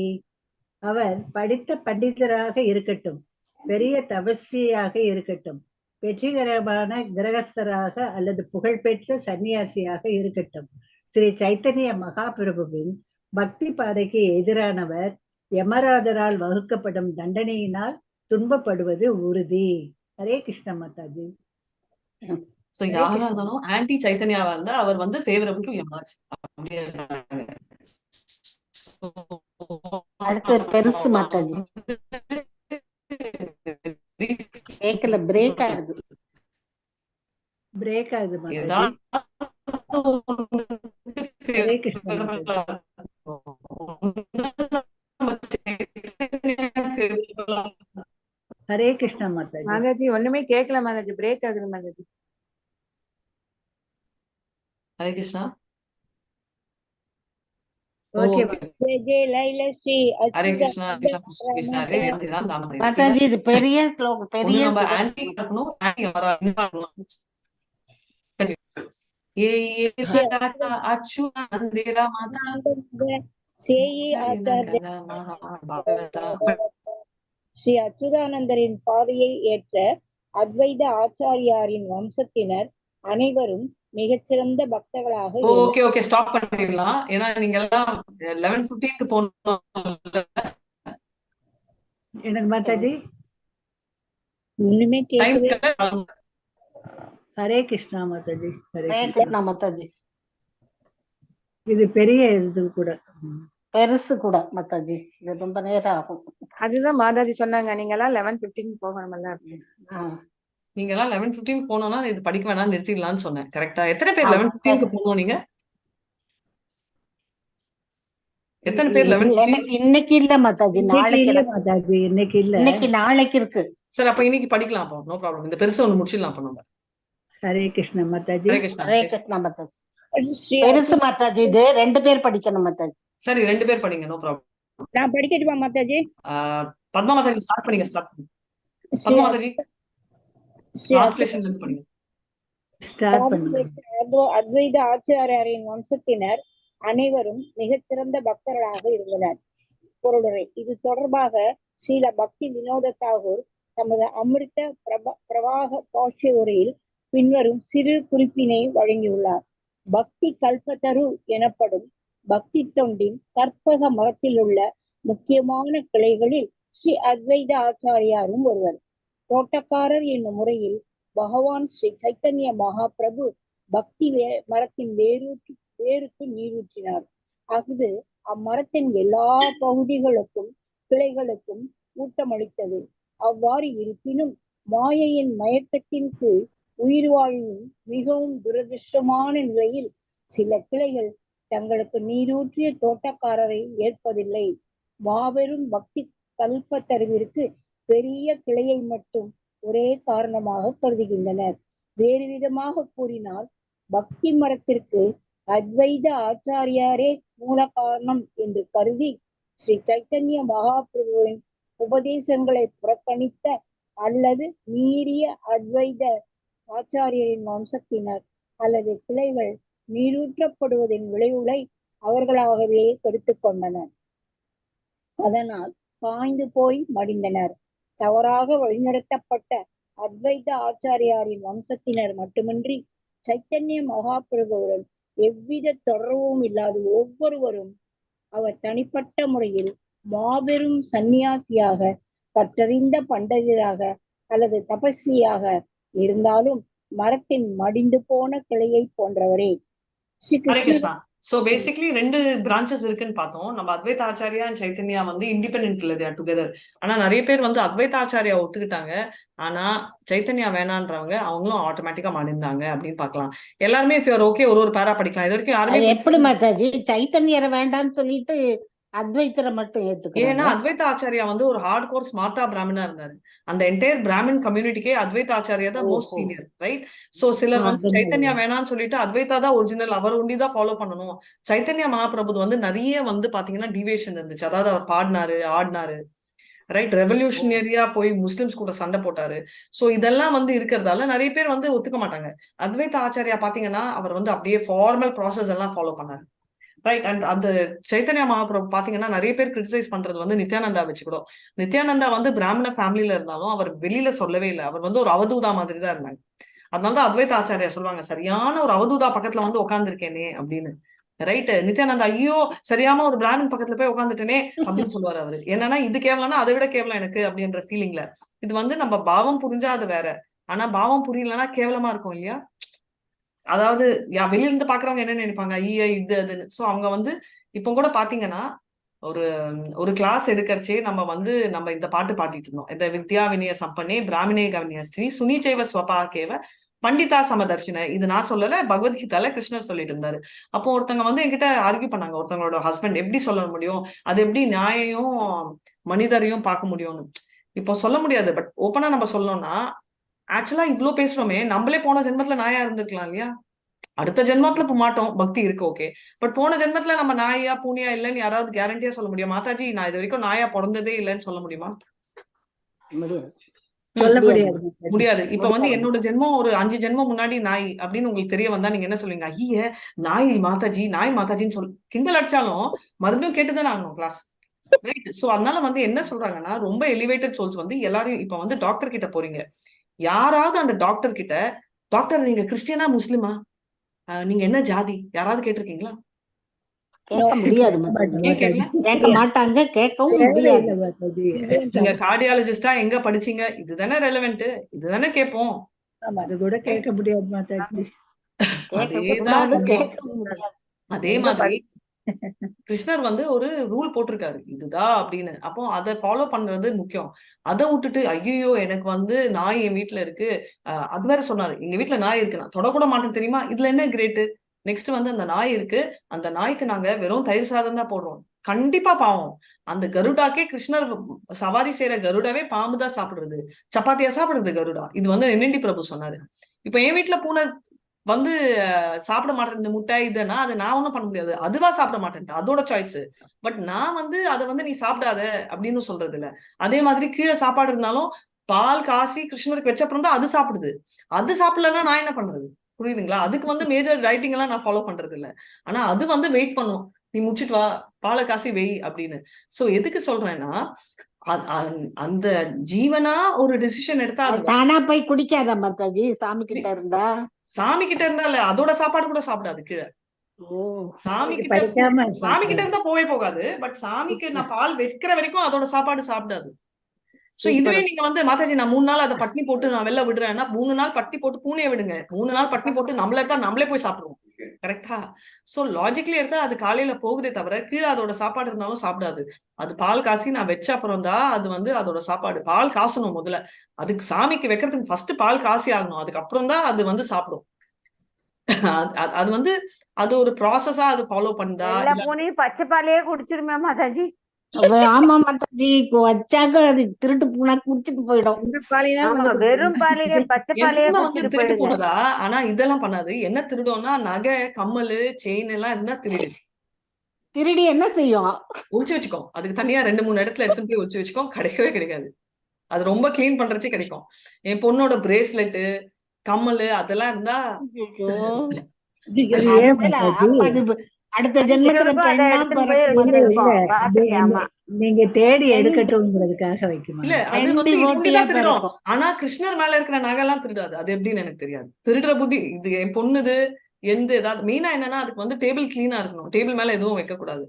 அவர் படித்த பண்டிதராக இருக்கட்டும், பெரிய தபஸ்வியாக இருக்கட்டும், வெற்றிகரமான கிரகஸ்தராக அல்லது புகழ்பெற்ற சன்னியாசியாக இருக்கட்டும். ஸ்ரீ சைத்தன்ய மகாபிரபுவின் பக்தி பாதைக்கு எதிரானவர் யமராஜரால் வகுக்கப்படும் தண்டனையினால் துன்பப்படுவது உறுதி. ஹரே கிருஷ்ண மாதாஜி. சோ யாரா இருந்தாலும் ஆன்டி சைத்தன்யாவா இருந்தா அவர் வந்து ஃபேவரபிள் டு யமராஜ். அடுத்து பெருசு மாதாஜி. கேக்கல, பிரேக் ஆகுது. பிரேக் ஆகுது மாதாஜி. ஹரே கிருஷ்ண மாதாஜி. ஹரே கிருஷ்ண மாதாஜி. மாதாஜி ஒண்ணுமே கேட்கல மாதாஜி, பிரேக் ஆகுது மாதாஜி. ஹரே கிருஷ்ணா. ஓகே ஜெய ஜெய லைல ஸ்ரீ ஹரே கிருஷ்ணா. கிருஷ்ணா ஹரே ராம். மாதாஜி இது பெரிய ஸ்லோகம், பெரிய நம்ம ஆன்டி இருக்கணும், ஆன்டி வரணும். ஏ டாடா அச்சுதா அந்தேரா மாதா சேயி ஆச்சாரிய ஸ்ரீ அச்சுதானந்தரின் பாதையை ஏற்ற அத்வைத ஆச்சாரியாரின் வம்சத்தினர் அனைவரும் மிகச்சிறந்த பக்தர்களாக ஓகே ஓகே ஸ்டாப் பண்ணிடலாம். ஏன்னா நீங்க எல்லாம் 11:15க்கு போகணும். எனக்கு மாதாஜி ஒண்ணுமே கேட்கவே. ஹரே கிருஷ்ணா மாதாஜி. ஹரே கிருஷ்ணா மாதாஜி. இது பெரிய இது கூட பெருசு கூட மாதாஜி, இது ரொம்ப நேரம் ஆகும். அதுதான் மாதாஜி சொன்னாங்க, நீங்க எல்லாம் 11:15 போகணும்ல. நீங்க எல்லாம் 11:15 போனோம்னா இது படிக்க வேணாம், நிறுத்திடலாம்னு சொன்னேன். கரெக்டா? எத்தனை பேர் 11:15க்கு போகணும்? நீங்க எத்தனை பேர் 11:15? இன்னைக்கு இல்ல மாதாஜி, நாளைக்கு இல்ல மாதாஜி. இன்னைக்கு இல்ல, இன்னைக்கு நாளைக்கு இருக்கு. சரி, அப்ப இன்னைக்கு படிக்கலாம். அப்போ நோ ப்ராப்ளம். இந்த பெருசா ஒண்ணு முடிச்சிடலாம். அப்ப நம்ம ஹரே கிருஷ்ண மாதாஜி. ஹரே கிருஷ்ணா. ஹரே கிருஷ்ணா மாதாஜி. பெருசு மாதாஜி, இது 2 பேர் படிக்கணும் மாதாஜி. சரி, 2 பேர் படிங்க, நோ ப்ராப்ளம். நான் படிக்கட்டுமா மாதாஜி? பத்மா மாதாஜி ஸ்டார்ட் பண்ணீங்க. ஸ்டார்ட் பண்ணுங்க பத்மா மாதாஜி. டிரான்ஸ்லேஷன்ல இருந்து படிங்க. ஸ்டார்ட் பண்ணுங்க. அத்வைத ஆச்சாரியாரின் வம்சத்தினர் அனைவரும் மிகச்சிறந்த பக்தர்களாக இருந்தனர். பொருளுரை. இது தொடர்பாக ஸ்ரீல பக்தி வினோத தாகூர் தமது அமிர்த பிரவாக பாஷ்ய உரையில் பின்வரும் சிறு குறிப்பினை வழங்கியுள்ளார். பக்தி கல்பத்தரு எனப்படும் பக்தி தொண்டின் கற்பக மரத்தில் உள்ள முக்கியமான கிளைகளில் ஸ்ரீ அத்வைத ஆச்சாரியாரும் ஒருவர். தோட்டக்காரர் என்னும் முறையில் பகவான் ஸ்ரீ சைத்தன்ய மகாபிரபு பக்தி மரத்தின் வேருக்கு நீரூற்றினார். அஃது அம்மரத்தின் எல்லா பகுதிகளுக்கும் கிளைகளுக்கும் ஊட்டமளித்தது. அவ்வாறு இருப்பினும் மாயையின் மயக்கத்தின் கீழ் உயிர் வாழியின் மிகவும் துரதிருஷ்டமான நிலையில் சில கிளைகள் தங்களுக்கு நீரூற்றிய தோட்டக்காரரை ஏற்பதில்லை. மாபெரும் பக்தி கல்பத்தருவிற்கு பெரிய கிளையை மட்டும் ஒரே காரணமாக கருதுகின்றனர். வேறு விதமாக கூறினால், பக்தி மரத்திற்கு அத்வைத ஆச்சாரியாரே மூல காரணம் என்று கருதி ஸ்ரீ சைத்தன்ய மகாபிரபுவின் உபதேசங்களை புறக்கணித்த அல்லது மீறிய அத்வைத ஆச்சாரியரின் வம்சத்தினர் அல்லது கிளைகள் நீரூற்றப்படுவதின் விளைவுகளை அவர்களாகவே கெடுத்துக் கொண்டனர். அதனால் காய்ந்து போய் மடிந்தனர். தவறாக வழிநடத்தப்பட்ட அத்வைத ஆச்சாரியாரின் வம்சத்தினர் மட்டுமின்றி சைத்தன்ய மகாபிரபுவுடன் எவ்வித தொடர்பும் இல்லாத ஒவ்வொருவரும் அவர் தனிப்பட்ட முறையில் மாபெரும் சந்நியாசியாக, கற்றறிந்த பண்டிதராக அல்லது தபஸ்வியாக இருந்தாலும் மரத்தின் மடிந்து போன கிளையை போன்றவரே. Hare Krishna. So basically 2 branches இருக்குன்னு பார்த்தோம். நம்ம அத்வைத ஆச்சாரியா அண்ட் சைத்தன்யா வந்து இண்டிபெண்டன்ட் இல்ல, தேர் டுகெதர். ஆனா நிறைய பேர் வந்து அத்வைத ஆச்சாரியா ஒத்துக்கிட்டாங்க, ஆனா சைத்தன்யா வேணான்றவங்க அவங்களும் ஆட்டோமேட்டிக்கா மடிந்தாங்க அப்படின்னு பார்க்கலாம். எல்லாருமே இஃப் யூ ஆர் ஓகே ஒரு பேரா படிக்கலாம். இது வரைக்கும் யாருமே எப்படி மாதாஜி சைத்தன்யரை வேண்டான்னு சொல்லிட்டு அத்வைத்தரை மட்டும் ஏத்துக்கிறாங்க? ஏன்னா அத்வைத ஆச்சாரியா வந்து ஒரு ஹார்ட் கோர் ஸ்மார்த்தா பிராமணா இருந்தாரு. அந்த என்டையர் பிராமின் கம்யூனிட்டிக்கே அத்வைத ஆச்சாரியா தான் மோஸ்ட் சீனியர், ரைட்? சோ சிலர் வந்து சைத்தன்யா வேணான்னு சொல்லிட்டு அத்வைதா தான் ஒரிஜினல், அவர் ஒண்டிதான் ஃபாலோ பண்ணணும். சைத்தன்யா மகாபிரபு வந்து நிறைய வந்து பாத்தீங்கன்னா டிவியேஷன் இருந்துச்சு. அதாவது அவர் பாடினாரு, ஆடினாரு, ரைட்? ரெவல்யூஷனரியா போய் முஸ்லிம்ஸ் கூட சண்டை போட்டாரு. சோ இதெல்லாம் வந்து இருக்கிறதால நிறைய பேர் வந்து ஒத்துக்க மாட்டாங்க. அத்வைத ஆச்சாரியா பாத்தீங்கன்னா அவர் வந்து அப்படியே ஃபார்மல் ப்ராசஸ் எல்லாம் ஃபாலோ பண்ணாரு. ரைட். அண்ட் அந்த சைத்தன்யா மகாபிரபு பாத்தீங்கன்னா நிறைய பேர் கிரிட்டிசைஸ் பண்றது வந்து நித்யானந்தா வச்சுக்கூடும். நித்யானந்தா வந்து பிராமண ஃபேமிலியில இருந்தாலும் அவர் வெளியில சொல்லவே இல்லை. அவர் வந்து ஒரு அவதூதா மாதிரி தான் இருந்தாங்க. அதனாலதான் அத்வைத ஆச்சாரியா சொல்லுவாங்க, சரியான ஒரு அவதூதா பக்கத்துல வந்து உட்காந்துருக்கேனே அப்படின்னு. ரைட். நித்யானந்தா ஐயோ சரியாம ஒரு பிராமின் பக்கத்துல போய் உட்காந்துட்டேனே அப்படின்னு சொல்லுவாரு அவரு. என்னன்னா இது கேவலம்னா அதை விட கேவலம் எனக்கு அப்படின்ற ஃபீலிங்ல. இது வந்து நம்ம பாவம் புரிஞ்சா அது வேற, ஆனா பாவம் புரியலன்னா கேவலமா இருக்கும் இல்லையா? அதாவது வெளியில இருந்து பாக்குறவங்க என்ன நினைப்பாங்க, ஐயா இது அதுன்னு. சோ அவங்க வந்து இப்ப கூட பாத்தீங்கன்னா ஒரு ஒரு கிளாஸ் எடுக்கறச்சே நம்ம இந்த பாட்டு பாடிட்டு இருந்தோம். இந்த வித்யா வினய சம்பன்னே பிராமணே கவனிய ஸ்ரீ சுனிச்சைவ ஸ்வபாகேவ பண்டிதா சமதர்ஷின. இது நான் சொல்லல, பகவத்கீதால கிருஷ்ணர் சொல்லிட்டு இருந்தாரு. அப்போ ஒருத்தவங்க வந்து என்கிட்ட ஆர்கியூ பண்ணாங்க, ஒருத்தவங்களோட ஹஸ்பண்ட் எப்படி சொல்ல முடியும், அது எப்படி நியாயையும் மனிதரையும் பார்க்க முடியும்னு. இப்போ சொல்ல முடியாது, பட் ஓப்பனா நம்ம சொல்லணும்னா ஆக்சுவலா இவ்ளோ பேசுறோமே, நம்மளே போன ஜென்மத்துல நாயா இருந்திருக்கலாம் இல்லையா? அடுத்த ஜென்மத்துல இப்ப மாட்டோம், பக்தி இருக்கு ஓகே. பட் போன ஜென்மத்துல நம்ம நாயா பூனியா இல்லைன்னு யாராவது கேரண்டியா சொல்ல முடியும்? மாதாஜி நான் இது வரைக்கும் நாயா பிறந்ததே இல்லைன்னு சொல்ல முடியுமா? சொல்ல முடியாது. முடியாது. முடியாது. இப்ப வந்து முடியாது. என்னோட ஜென்மம் ஒரு 5 ஜென்மம் முன்னாடி நாய் அப்படின்னு உங்களுக்கு தெரிய வந்தா நீங்க என்ன சொல்லுவீங்க? ஐய நாய் மாதாஜி, நாய் மாதாஜின்னு சொல்லி கிண்டல் அடிச்சாலும் மறுபடியும் கேட்டுதானே ஆகணும் கிளாஸ். ரைட். சோ அதனால வந்து என்ன சொல்றாங்கன்னா, ரொம்ப எலிவேட்டட் சோல்ஸ் வந்து எல்லாரையும் இப்ப வந்து டாக்டர் கிட்ட போறீங்க, யாராவது அந்த டாக்டர் கிட்ட, டாக்டர் நீங்க கிறிஸ்டியனா முஸ்லிமா, நீங்க என்ன ஜாதி, யாராவது கேட்டிருக்கீங்களா? கேட்க முடியாது ஏன் மாதாஜி. கேட்கல? கேட்க மாட்டாங்க, கேட்கவும் முடியாது. தேவையில்லை மாதாஜி. நீங்க கார்டியாலஜிஸ்டா எங்க படிச்சீங்க, இதுதானே ரெலவென்ட், இதுதானே கேட்போம். ஆமா. அது கூட கேட்க முடியாது மாதாஜி. கேட்கவும் அதேதான் கூடாது, கேட்கவும் முடியாது. அதே மாதிரி கிருஷ்ணர் வந்து ஒரு ரூல் போட்டிருக்காரு இதுதான் அப்படின்னு. அப்போ அதை ஃபாலோ பண்றது முக்கியம். அதை விட்டுட்டு ஐயோ எனக்கு வந்து நாய் என் வீட்டுல இருக்கு, அது வேற சொன்னாரு, எங்க வீட்டுல நாய் இருக்கு நான் தொடக்கூட மாட்டேன் தெரியுமா, இதுல என்ன கிரேட்டு. நெக்ஸ்ட் வந்து அந்த நாய் இருக்கு, அந்த நாய்க்கு நாங்க வெறும் தயிர் சாதம் தான் போடுறோம். கண்டிப்பா பாவம், அந்த கருடாக்கே கிருஷ்ணர் சவாரி செய்யற கருடாவே பாம்பு தான் சாப்பிடுறது, சப்பாத்தியா சாப்பிடுறது கருடா. இது வந்து என்என்டி பிரபு சொன்னாரு. இப்ப என் வீட்டுல பூனை வந்து சாப்பிட மாட்டேன் இந்த முட்டை இதுன்னா அதை நான் ஒண்ணும் பண்ண முடியாது, அதுவா சாப்பிட மாட்டேன், அதோட சாய்ஸ். பட் நான் வந்து அதை வந்து நீ சாப்பிடாத அப்படின்னு சொல்றது இல்ல. அதே மாதிரி கீழே சாப்பாடு இருந்தாலும் பால் காசி கிருஷ்ணருக்கு வச்சப்புறம் தான் அது சாப்பிடுது. அது சாப்பிடலன்னா நான் என்ன பண்றது? புரியுதுங்களா? அதுக்கு வந்து மேஜர் ரைட்டிங் எல்லாம் நான் ஃபாலோ பண்றது இல்ல. ஆனா அது வந்து வெயிட் பண்ணும், நீ முடிச்சிட்டு வா பாலை காசி வெய் அப்படின்னு. சோ எதுக்கு சொல்றேன்னா, அந்த ஜீவனா ஒரு டிசிஷன் எடுத்தா அது தானா போய் குடிக்காத மாதாஜி, சாமி கிட்ட இருந்தா. சாமி கிட்ட இருந்தா இல்ல, அதோட சாப்பாடு கூட சாப்பிடாது கீழே. சாமி கிட்ட இருந்தா போவே போகாது. பட் சாமிக்கு நான் பால் வைக்கிற வரைக்கும் அதோட சாப்பாடு சாப்பிடாது. சோ இதுவே நீங்க வந்து மாதாஜி நான் 3 நாள் அதை பட்டினி போட்டு நான் வெளில விடுறேன்னா, 3 நாள் பட்டி போட்டு பூனையை விடுங்க, 3 நாள் பட்டினி போட்டு நம்மளே போய் சாப்பிடுவோம். கரெக்டா? சோ லாஜிக்கலி எடுத்தா அது காலையில போகுதே தவிர கீழே அதோட சாப்பாடு இருந்தாலும் சாப்பிடாது. அது பால் காசி நான் வச்ச அப்புறம் தான் அது வந்து அதோட சாப்பாடு. பால் காசணும் முதல்ல, அதுக்கு சாமிக்கு வைக்கிறதுக்கு ஃபர்ஸ்ட் பால் காசி ஆகணும், அதுக்கப்புறம் தான் அது வந்து சாப்பிடும். அது வந்து அது ஒரு ப்ராசஸா அது ஃபாலோ பண்ணுதா? எல்லா பூனையும் பச்சை பாலையே குடிச்சிருமே மாதாஜி. ஆமா மாதாஜி, வச்சாக்க அது திருட்டு பூனா குடிச்சிட்டு போயிடும். வெறும் பாலையே பச்சை பாலையே வந்து திருட்டு போனதா? ஆனா இதெல்லாம் பண்ணாது. என்ன திருடும்னா நகை கம்மல் செயின் எல்லாம் இருந்தா திருடு. திருடி என்ன செய்யும்? ஒழிச்சு வச்சுக்கோ, அதுக்கு தனியா 2-3 இடத்துல எடுத்துட்டு போய் ஒழிச்சு வச்சுக்கோ, கிடைக்கவே கிடைக்காது. அது ரொம்ப கிளீன் பண்றச்சே கிடைக்கும். என் பொண்ணோட பிரேஸ்லெட் கம்மல் அதெல்லாம் இருந்தா அடுத்த ஜென்மத்துல நீங்க தேடி எடுக்கட்டும்ங்கிறதுக்காக வைக்கணும். இல்ல அது வந்து இதுதான் திருடும். ஆனா கிருஷ்ணர் மேல இருக்கிற நகை எல்லாம் திருடாது. அது எப்படின்னு எனக்கு தெரியாது. திருடுற புத்தி இது என் பொண்ணுது. எந்த ஏதாவது மெயினா என்னன்னா அதுக்கு வந்து டேபிள் கிளீனா இருக்கணும், டேபிள் மேல எதுவும் வைக்க கூடாது.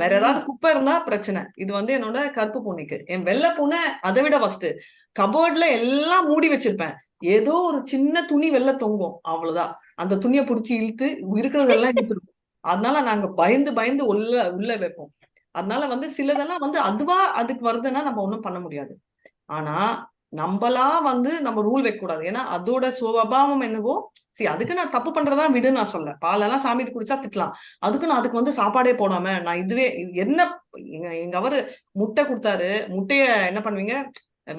வேற ஏதாவது குப்பை இருந்தா பிரச்சனை. இது வந்து என்னோட கருப்பு பூனைக்கு. என் வெள்ளை பூனை அதை விட ஃபர்ஸ்ட் கபோர்ட்ல எல்லாம் மூடி வச்சிருப்பேன், ஏதோ ஒரு சின்ன துணி வெளில தொங்கும், அவ்வளவுதான். அந்த துணியை புடிச்சு இழுத்து இருக்கிறதெல்லாம் இழுத்துருக்கும். அதனால நாங்க பயந்து உள்ள வைப்போம். அதனால வந்து சிலதெல்லாம் வந்து அதுவா அதுக்கு வருதுன்னா நம்ம ஒண்ணும் பண்ண முடியாது. ஆனா நம்மளா வந்து நம்ம ரூல் வைக்க கூடாது. ஏன்னா அதோட சுபாவம் என்னவோ அதுக்கு நான் தப்பு பண்றதா விடு நான் சொல்ல. பாலெல்லாம் சாமி குடிச்சா திட்டலாம், அதுக்கு நான் அதுக்கு வந்து சாப்பாடே போடாம நான் இதுவே என்ன எங்க அவரு முட்டை கொடுத்தாரு, முட்டைய என்ன பண்ணுவீங்க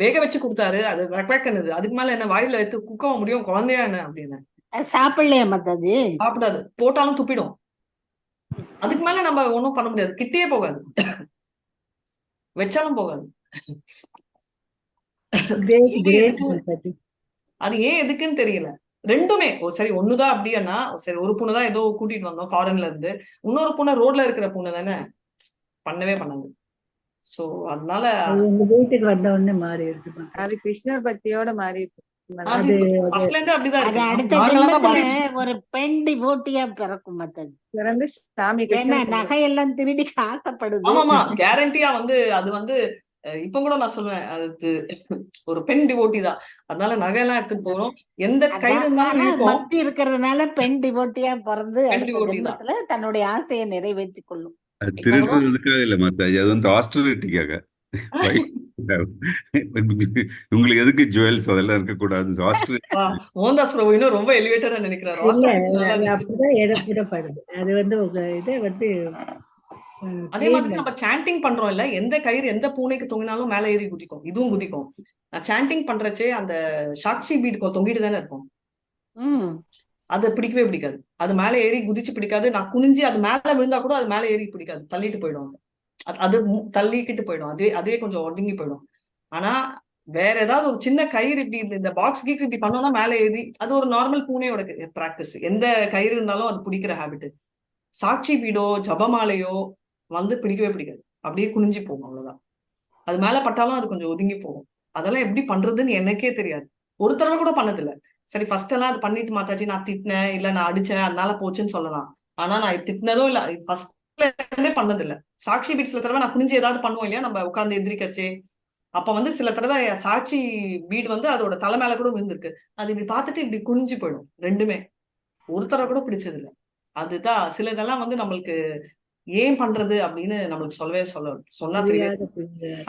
வேக வச்சு கொடுத்தாரு, அது வெக்கணுது, அதுக்கு மேல என்ன வாயில எடுத்து குக்க முடியும் குழந்தையா என்ன அப்படின்னு? சாப்பிடலையா மாதாஜி? சாப்பிடாது, போட்டாலும் துப்பிடும். அதுக்கு மேல நம்ம ஒண்ணும் பண்ண முடியாது, கிட்டே போகாது, வச்சாலும் போகாது. அது ஏன் எதுக்குன்னு தெரியல. ரெண்டுமே சரி ஒண்ணுதான் அப்படின்னா சரி, ஒரு பூனை தான் ஏதோ கூட்டிட்டு வந்தோம் ஃபாரின்ல இருந்து, இன்னொரு பூனை ரோட்ல இருக்கிற பூனை தானே, பண்ணவே பண்ணாது. சோ அதனால உங்க வீட்டுக்கு வந்த உடனே மாறி இருக்கு. அது கிருஷ்ணர் பக்தியோட மாறி இருக்கு. அது ஃபர்ஸ்ட்ல இருந்து அப்படிதான் அது இருக்கு. அடுத்த நாங்களாம் தான் ஜென்மத்துல மாறிட்டோம். ஒரு பெண் டிவோட்டியா பிறக்கும் மத்தது. பிறந்து சாமி ஏன்னா கிருஷ்ணன் நகையெல்லாம் திருடி ஆசைப்படுது. ஆமாமா, கேரண்டியா அது வந்து இப்ப கூட நான் சொல்லுவேன், அது ஒரு பெண் டிவோட்டி தான். அதனால நகையெல்லாம் எடுத்துட்டு போறோம், எந்த கயிறு அதான், இருந்தாலும் ஆனா இழுக்கும். பக்தி இருக்கிறதுனால பெண் டிவோட்டியா பிறந்து பெண் அடுத்த டிவோட்டி தான். ஜென்மத்துல தன்னுடைய ஆசையை நிறைவேற்றிக் கொள்ளும். அது இப்ப கூட திருடுறதுக்காக இல்ல மாதாஜி, அது வந்து ஆஸ்டரிட்டிக்காக. உங்களுக்கு எதுக்கு ஜுவல்ஸ் அதெல்லாம் இருக்கக்கூடாது, மோகன்தாஸ் பிரபு இன்னும் ரொம்ப எலிவேட்டரா நினைக்கிறாரு. இல்ல, austerity நல்லா அது இருக்கு. அப்படிதான் இடப்படப்படுது. அது வந்து உங்க இதை வந்து அதே மாதிரி நம்ம சாண்டிங் பண்றோம் இல்ல, எந்த கயிறு எந்த பூனைக்கு தொங்கினாலும் மேல ஏறி குதிக்கும், இதுவும் குதிக்கும். நான் சாண்டிங் பண்றச்சே அந்த சாக்ஷி பீட் தொங்கிட்டு தானே இருக்கும், அது பிடிக்கவே பிடிக்காது. அது மேல ஏறி குதிச்சு பிடிக்காது. நான் குனிஞ்சு அது மேல விழுந்தா கூட அது மேல ஏறி பிடிக்காது, தள்ளிட்டு போயிடும். அது தள்ளிக்கிட்டு போயிடும், அதுவே கொஞ்சம் ஒதுங்கி போயிடும். ஆனா வேற ஏதாவது ஒரு சின்ன கயிறு இப்படி இந்த பாக்ஸ் கீக்ஸ் இப்படி பண்ணோம்னா மேல ஏறி, அது ஒரு நார்மல் பூனையோட பிராக்டிஸ். எந்த கயிறு இருந்தாலும் அது பிடிக்கிற ஹேபிட். சாட்சி பீடோ ஜபமாலையோ வந்து பிடிக்கவே பிடிக்காது, அப்படியே குனிஞ்சு போகும், அவ்வளவுதான். அது மேல பட்டாலும் அது கொஞ்சம் ஒதுங்கி போகும். அதெல்லாம் எப்படி பண்றதுன்னு எனக்கே தெரியாது, ஒரு தடவை கூட பண்ணதில்லை. சரி ஃபர்ஸ்ட் எல்லாம் அது பண்ணிட்டு மாத்தாச்சு, நான் திட்டினேன் இல்ல நான் அடிச்சேன் அதனால போச்சுன்னு சொல்லலாம். ஆனா நான் திட்டினதோ இல்ல, ஃபர்ஸ்ட்ல இருந்தே பண்ணதில்லை. சாட்சி பீட் சில தடவை நான் குனிஞ்சு ஏதாவது பண்ணுவோம் இல்லையா, நம்ம உட்கார்ந்து எந்திரிக்கச்சே, அப்ப வந்து சில தடவை சாட்சி பீடு வந்து அதோட தலை மேல கூட விழுந்திருக்கு. அது இப்படி பார்த்துட்டு இப்படி குனிஞ்சு போயிடும், ரெண்டுமே. ஒரு தடவை கூட பிடிச்சது இல்லை. அதுதான் சில இதெல்லாம் வந்து நம்மளுக்கு ஏன் பண்றது அப்படின்னு நம்மளுக்கு சொன்னா தெரியாது.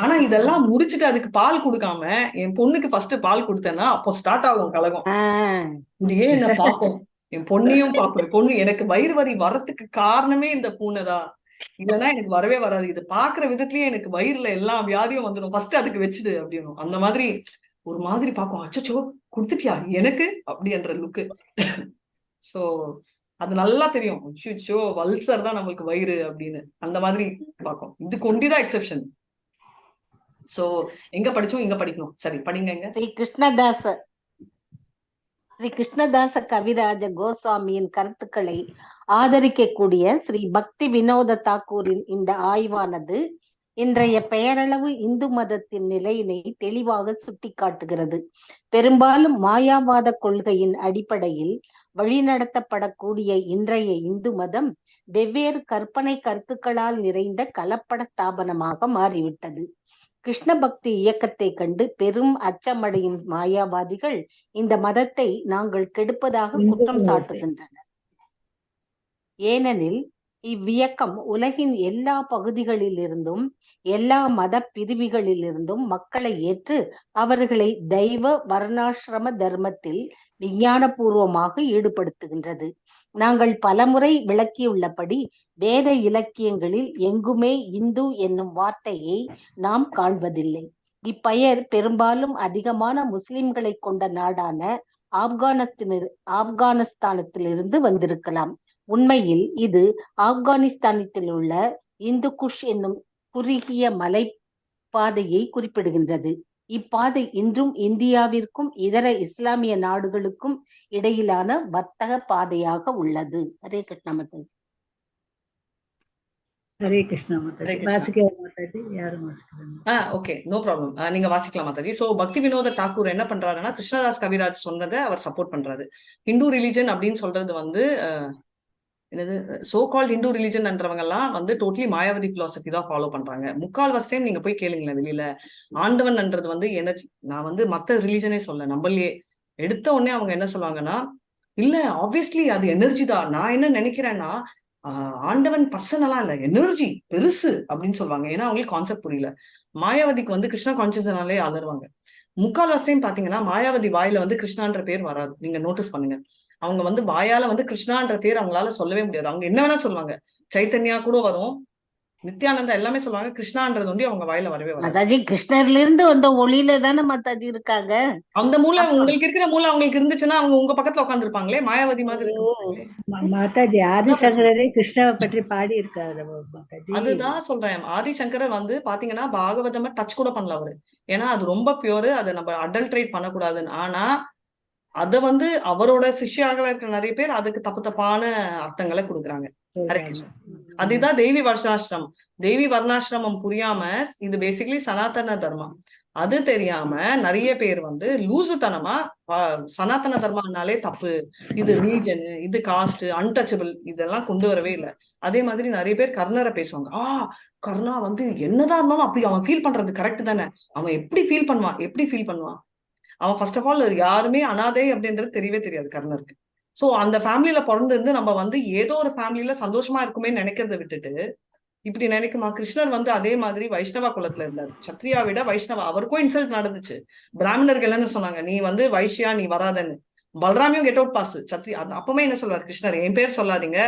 ஆனா இதெல்லாம் முடிச்சுட்டு அதுக்கு பால் கொடுக்காம என் பொண்ணுக்கு ஃபர்ஸ்ட் பால் கொடுத்தேன்னா அப்போ ஸ்டார்ட் ஆகும் கலகம். இப்படியே என்ன பார்க்கும், என் பொண்ணையும் பார்க்கும். என் பொண்ணு எனக்கு வயிறு வரி வர்றதுக்கு காரணமே இந்த பூனைதான், இல்லைன்னா எனக்கு வரவே வராது. இது பாக்குற விதத்திலயே எனக்கு வயிறுல எல்லா வியாதியும் வந்துடும், ஃபர்ஸ்ட் அதுக்கு வச்சுடு அப்படின்னு. அந்த மாதிரி ஒரு மாதிரி பார்க்கும், அச்சோ கொடுத்துட்டியா எனக்கு அப்படின்ற லுக்கு. சோ அது நல்லா தெரியும், அச்சோ வல்சர் தான் நம்மளுக்கு வயிறு அப்படின்னு, அந்த மாதிரி பார்க்கும். இதுக்கு ஒண்டிதான் எக்ஸெப்ஷன். சோ எங்க படிச்சோம், இங்க படிக்கணும். சரி படிங்க. ஸ்ரீ கிருஷ்ணதாச கவிராஜ கோஸ்வாமியின் கருத்துக்களை ஆதரிக்கக்கூடிய ஸ்ரீ பக்தி வினோத தாக்கூரின் இந்த ஆய்வானது இன்றைய பெயரளவு இந்து மதத்தின் நிலையினை தெளிவாக சுட்டிக்காட்டுகிறது. பெரும்பாலும் மாயாவாத கொள்கையின் அடிப்படையில் வழிநடத்தப்படக்கூடிய இன்றைய இந்து மதம் வெவ்வேறு கற்பனை கருத்துக்களால் நிறைந்த கலப்பட ஸ்தாபனமாக மாறிவிட்டது. கிருஷ்ண பக்தி இயக்கத்தை கண்டு பெரும் அச்சமடையும் மாயாவாதிகள் இந்த மதத்தை நாங்கள் கெடுப்பதாக குற்றம் சாட்டுகின்றனர். ஏனெனில் இவ்வியக்கம் உலகின் எல்லா பகுதிகளிலிருந்தும் எல்லா மத பிரிவுகளிலிருந்தும் மக்களை ஏற்று அவர்களை தெய்வ வர்ணாசிரம தர்மத்தில் விஞ்ஞானபூர்வமாக ஈடுபடுத்துகின்றது. நாங்கள் பலமுறை விளக்கியுள்ளபடி வேத இலக்கியங்களில் எங்குமே இந்து என்னும் வார்த்தையை நாம் காண்பதில்லை. இப்பெயர் பெரும்பாலும் அதிகமான முஸ்லிம்களை கொண்ட நாடான ஆப்கானிஸ்தானத்திலிருந்து வந்திருக்கலாம். உண்மையில் இது ஆப்கானிஸ்தானத்தில் உள்ள இந்து குஷ் என்னும் குறுகிய மலை பாதையை குறிப்பிடுகின்றது. இப்பாதை இன்றும் இந்தியாவிற்கும் இதர இஸ்லாமிய நாடுகளுக்கும் இடையிலான வர்த்தக பாதையாக உள்ளது. ஹரே கிருஷ்ணா மாதாஜி. ஹரே கிருஷ்ணா மாதாஜி. வாசிக்கலாம் மாதாஜி, யாரும் வாசிக்கலாம். ஓகே, நோ ப்ராப்ளம், நீங்க வாசிக்கலாம் மாதாஜி. சோ பக்தி வினோத தாக்கூர் என்ன பண்றாருன்னா, கிருஷ்ணதாஸ் கவிராஜ் சொன்னதை அவர் சப்போர்ட் பண்றாரு. ஹிந்து ரிலிஜன் அப்படின்னு சொல்றது வந்து என்னது, சோ கால்ட் ஹிந்து ரிலிஜன்ன்றவங்க எல்லாம் வந்து டோட்டலி மாயாவதி பிலாசபி தான் ஃபாலோ பண்றாங்க. முக்கால்வாசி டைம் நீங்க போய் கேளுங்களேன் வெளியில, ஆண்டவன்ன்றது வந்து எனர்ஜி. நான் வந்து மத்த ரிலிஜனே சொல்ல, நம்மளே எடுத்த உடனே அவங்க என்ன சொல்லுவாங்கன்னா, இல்ல ஆப்வியஸ்லி அது எனர்ஜி தான். நான் என்ன நினைக்கிறேன்னா ஆண்டவன் பர்சனலா இல்ல, எனர்ஜி பெருசு அப்படின்னு சொல்லுவாங்க. ஏன்னா அவங்களுக்கு கான்செப்ட் புரியல. மாயாவதிக்கு வந்து கிருஷ்ணா கான்சியஸ்னாலே அலருவாங்க. முக்கால்வாசி டைம் பாத்தீங்கன்னா மாயாவதி வாயில வந்து கிருஷ்ணான்ற பேர் வராது. நீங்க நோட்டீஸ் பண்ணுங்க, அவங்க வந்து வாயால வந்து கிருஷ்ணான்ற பேர் அவங்களால சொல்லவே முடியாது. அவங்க என்ன வேணா சொல்லுவாங்க, சைத்தன்யா கூட வரும், நித்யானந்தா எல்லாமே சொல்லுவாங்க, கிருஷ்ணான்றது வந்து அவங்க வாயில வரவே வராது. மாதாஜி கிருஷ்ணர்ல இருந்து வந்த ஒளியில தானே மாதாஜி இருக்காங்க. அந்த மூளை உங்களுக்கு இருக்கிற மூளை அவங்களுக்கு இருந்துச்சுன்னா அவங்க உங்க பக்கத்துல உட்கார்ந்து இருப்பாங்களே, மாயாவதி மாதிரி. மாதாஜி ஆதிசங்கரரே கிருஷ்ணாவை பற்றி பாடி இருக்காரு மாதாஜி. அதுதான் சொல்றேன், ஆதிசங்கரர் வந்து பாத்தீங்கன்னா பாகவதமா டச் கூட பண்ணல அவரு. ஏன்னா அது ரொம்ப பியூர், அதை நம்ம அடல்ட்ரேட் பண்ணக்கூடாதுன்னு. ஆனா அத வந்து அவரோட சிஷ்யாக்களா இருக்கிற நிறைய பேர் அதுக்கு தப்பு தப்பான அர்த்தங்களை கொடுக்குறாங்க. ஹரே கிருஷ்ணா. அதுதான் தெய்வி வர்ணாசிரமம். தெய்வி வர்ணாசிரமம் புரியாம இது பேசிக்கலி சனாதன தர்மம், அது தெரியாம நிறைய பேர் வந்து லூசுத்தனமா சனாதன தர்மம்னாலே தப்பு, இது ரிலீஜன், இது காஸ்ட், அன்டச்சபிள் இதெல்லாம் கொண்டு வரவே இல்லை. அதே மாதிரி நிறைய பேர் கர்ணரை பேசுவாங்க. கர்ணா வந்து என்னதான் இருந்தாலும் அப்படி அவன் ஃபீல் பண்றது கரெக்ட் தானே, அவன் எப்படி ஃபீல் பண்ணுவான் அவன் ஃபர்ஸ்ட் ஆஃப் ஆல் யாருமே அனாதை அப்படின்றது தெரியவே தெரியாது கர்ணருக்கு. சோ அந்த ஃபேமிலியில பிறந்திருந்து நம்ம வந்து ஏதோ ஒரு ஃபேமிலியில சந்தோஷமா இருக்குமே நினைக்கிறத விட்டுட்டு இப்படி நினைக்குமா? கிருஷ்ணர் வந்து அதே மாதிரி வைஷ்ணவா குலத்துல இருந்தாரு. சத்ரியா விட வைஷ்ணவா, அவருக்கும் இன்சல்ட் நடந்துச்சு. பிராமணர்கள் என்ன சொன்னாங்க, நீ வந்து வைஷ்யா, நீ வராதன்னு. பல்ராமியும் கெட் அவுட் பாஸ் சத்ரி. அப்பவுமே என்ன சொல்றாரு கிருஷ்ணர், என் பேர் சொல்லாதீங்க,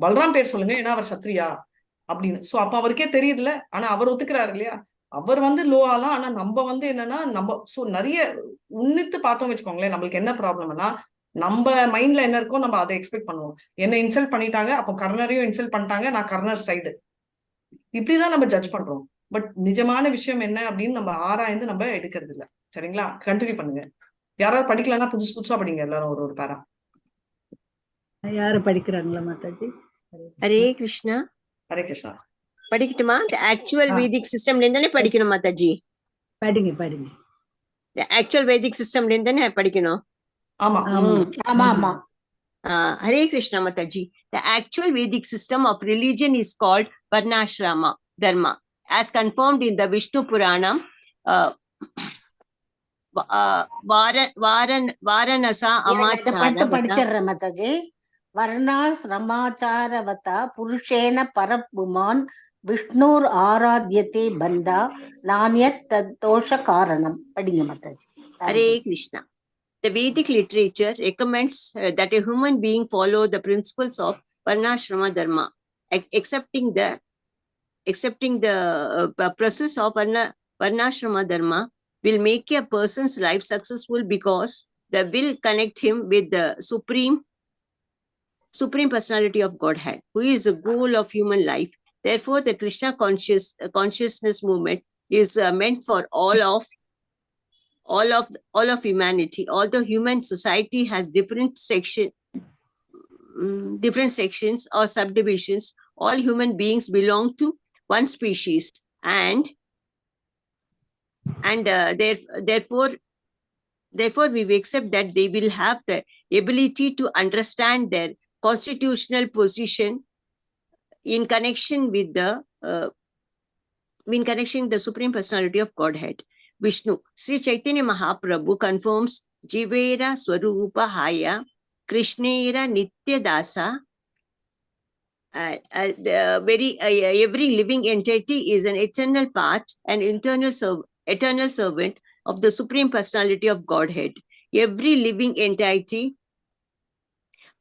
பல்ராம் பேர் சொல்லுங்க, ஏன்னா அவர் சத்ரியா அப்படின்னு. சோ அப்ப அவருக்கே தெரியுதுல, ஆனா அவர் ஒத்துக்கிறாரு இல்லையா, அவர் வந்து லோ ஆலாம். ஆனா நம்ம வந்து என்னன்னா நம்ம சோ நிறைய உன்னித்து பார்த்தோம் வச்சுக்கோங்களேன், நம்மளுக்கு என்ன ப்ராப்ளம்னா நம்ம மைண்ட்ல என்ன இருக்கோ நம்ம அதை எக்ஸ்பெக்ட் பண்ணுவோம். என்ன இன்சல்ட் பண்ணிட்டாங்க, அப்போ கர்ணரையும் இன்சல்ட் பண்ணிட்டாங்க, நான் கர்ணர் சைடு, இப்படிதான் நம்ம ஜட்ஜ் பண்றோம். பட் நிஜமான விஷயம் என்ன அப்படின்னு நம்ம ஆராய்ந்து நம்ம எடுக்கிறது இல்ல. சரிங்களா? கண்டினியூ பண்ணுங்க. யாராவது படிக்கலன்னா புதுசு புதுசா படிங்க, எல்லாரும் ஒரு ஒரு பேரா. யாரு படிக்கிறாங்களா மாதாஜி? ஹரே கிருஷ்ணா. ஹரே கிருஷ்ணா. படிக்கட்டுமா? ஆக்சுவல் வேதிக் சிஸ்டம்ல இருந்தானே படிக்கணும் மாதாஜி. படிங்க. ஆக்சுவல் வேதிக் சிஸ்டம்ல இருந்தானே படிக்கணும். ஆமா. Hare Krishna Mathaji. The actual Vedic system of religion is called Varnashrama Dharma, as confirmed in the Vishnu Puranam, Varanasa படிச்சிடுறேன் Mataji. வர்ணாசிரமாச்சாரவதா புருஷேன பரப்புமான் விஷ்ணுர் ஆராத்யதே பந்தா நானியத் தத்தோஷ காரணம். படிங்க Mataji. Hare Krishna. The Vedic literature recommends that a human being follow the principles of Varnashrama Dharma, accepting the process of Varnashrama Dharma will make a person's life successful because they will connect him with the Supreme Personality of Godhead, who is the goal of human life. Therefore, the Krishna consciousness movement is meant for all of humanity. Although human society has different sections or subdivisions, all human beings belong to one species, and therefore we accept that they will have the ability to understand their constitutional position in connection with the Supreme Personality of Godhead, Vishnu. Sri Chaitanya Mahaprabhu confirms Jivera Swarupa Haya Krishnera Nitya Dasa. Every living entity is an eternal part, an eternal servant of the Supreme Personality of Godhead. Every living entity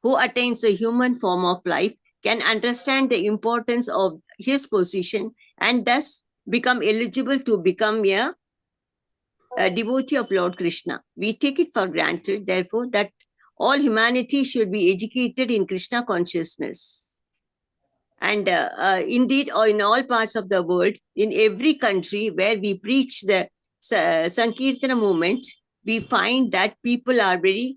who attains a human form of life can understand the importance of his position and thus become eligible to become a devotee of Lord Krishna. We take it for granted, therefore, that all humanity should be educated in Krishna consciousness. And indeed, or in all parts of the world, in every country where we preach the Sankirtana movement, we find that people are very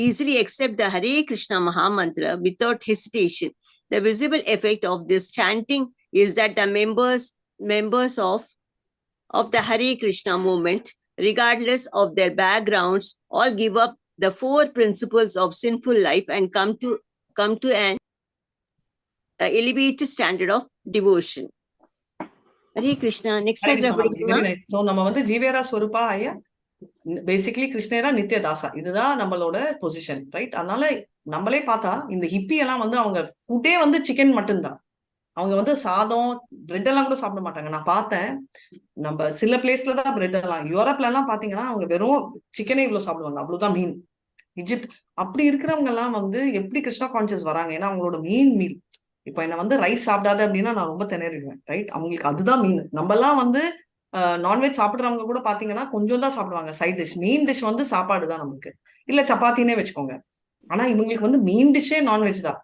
easily accept the Hare Krishna Mahamantra without hesitation. The visible effect of this chanting is that the members of the Hare Krishna movement, regardless of their backgrounds, all give up the 4 principles of sinful life and come to an elevated standard of devotion. Hare Krishna. Next paragraph. So நம்ம வந்து ஜீவேரா ஸ்வரூபா ஐயா basically கிருஷ்ணரா நித்ய தாசா, இதுதான் நம்மளோட position, right? அதனால நம்மளே பார்த்தா இந்த hippie எல்லாம் வந்து அவங்க ஃபுட்டே வந்து சிக்கன் மட்டும்தான். அவங்க வந்து சாதம் பிரெட் எல்லாம் கூட சாப்பிட மாட்டாங்க. நான் பார்த்தேன், நம்ம சில பிளேஸ்ல தான் பிரெட் எல்லாம், யூரோப்ல எல்லாம் பாத்தீங்கன்னா அவங்க வெறும் சிக்கனே இவ்வளவு சாப்பிடுவாங்க, அவ்வளவுதான் மீன். இஜிப்ட் அப்படி இருக்கிறவங்க எல்லாம் வந்து எப்படி கிருஷ்ணா கான்சியஸ் வராங்க? ஏன்னா அவங்களோட மெயின் மீல். இப்ப என்ன வந்து ரைஸ் சாப்பிடாத அப்படின்னா நான் ரொம்ப திணறிடுவேன், ரைட்? அவங்களுக்கு அதுதான் மீன். நம்ம எல்லாம் வந்து நான்வெஜ் சாப்பிடுறவங்க கூட பாத்தீங்கன்னா கொஞ்சம் தான் சாப்பிடுவாங்க சைட் டிஷ். மெயின் டிஷ் வந்து சாப்பாடு தான் நமக்கு, இல்ல சப்பாத்தினே வச்சுக்கோங்க. ஆனா இவங்களுக்கு வந்து மெயின் டிஷ்ஷே நான்வெஜ் தான்.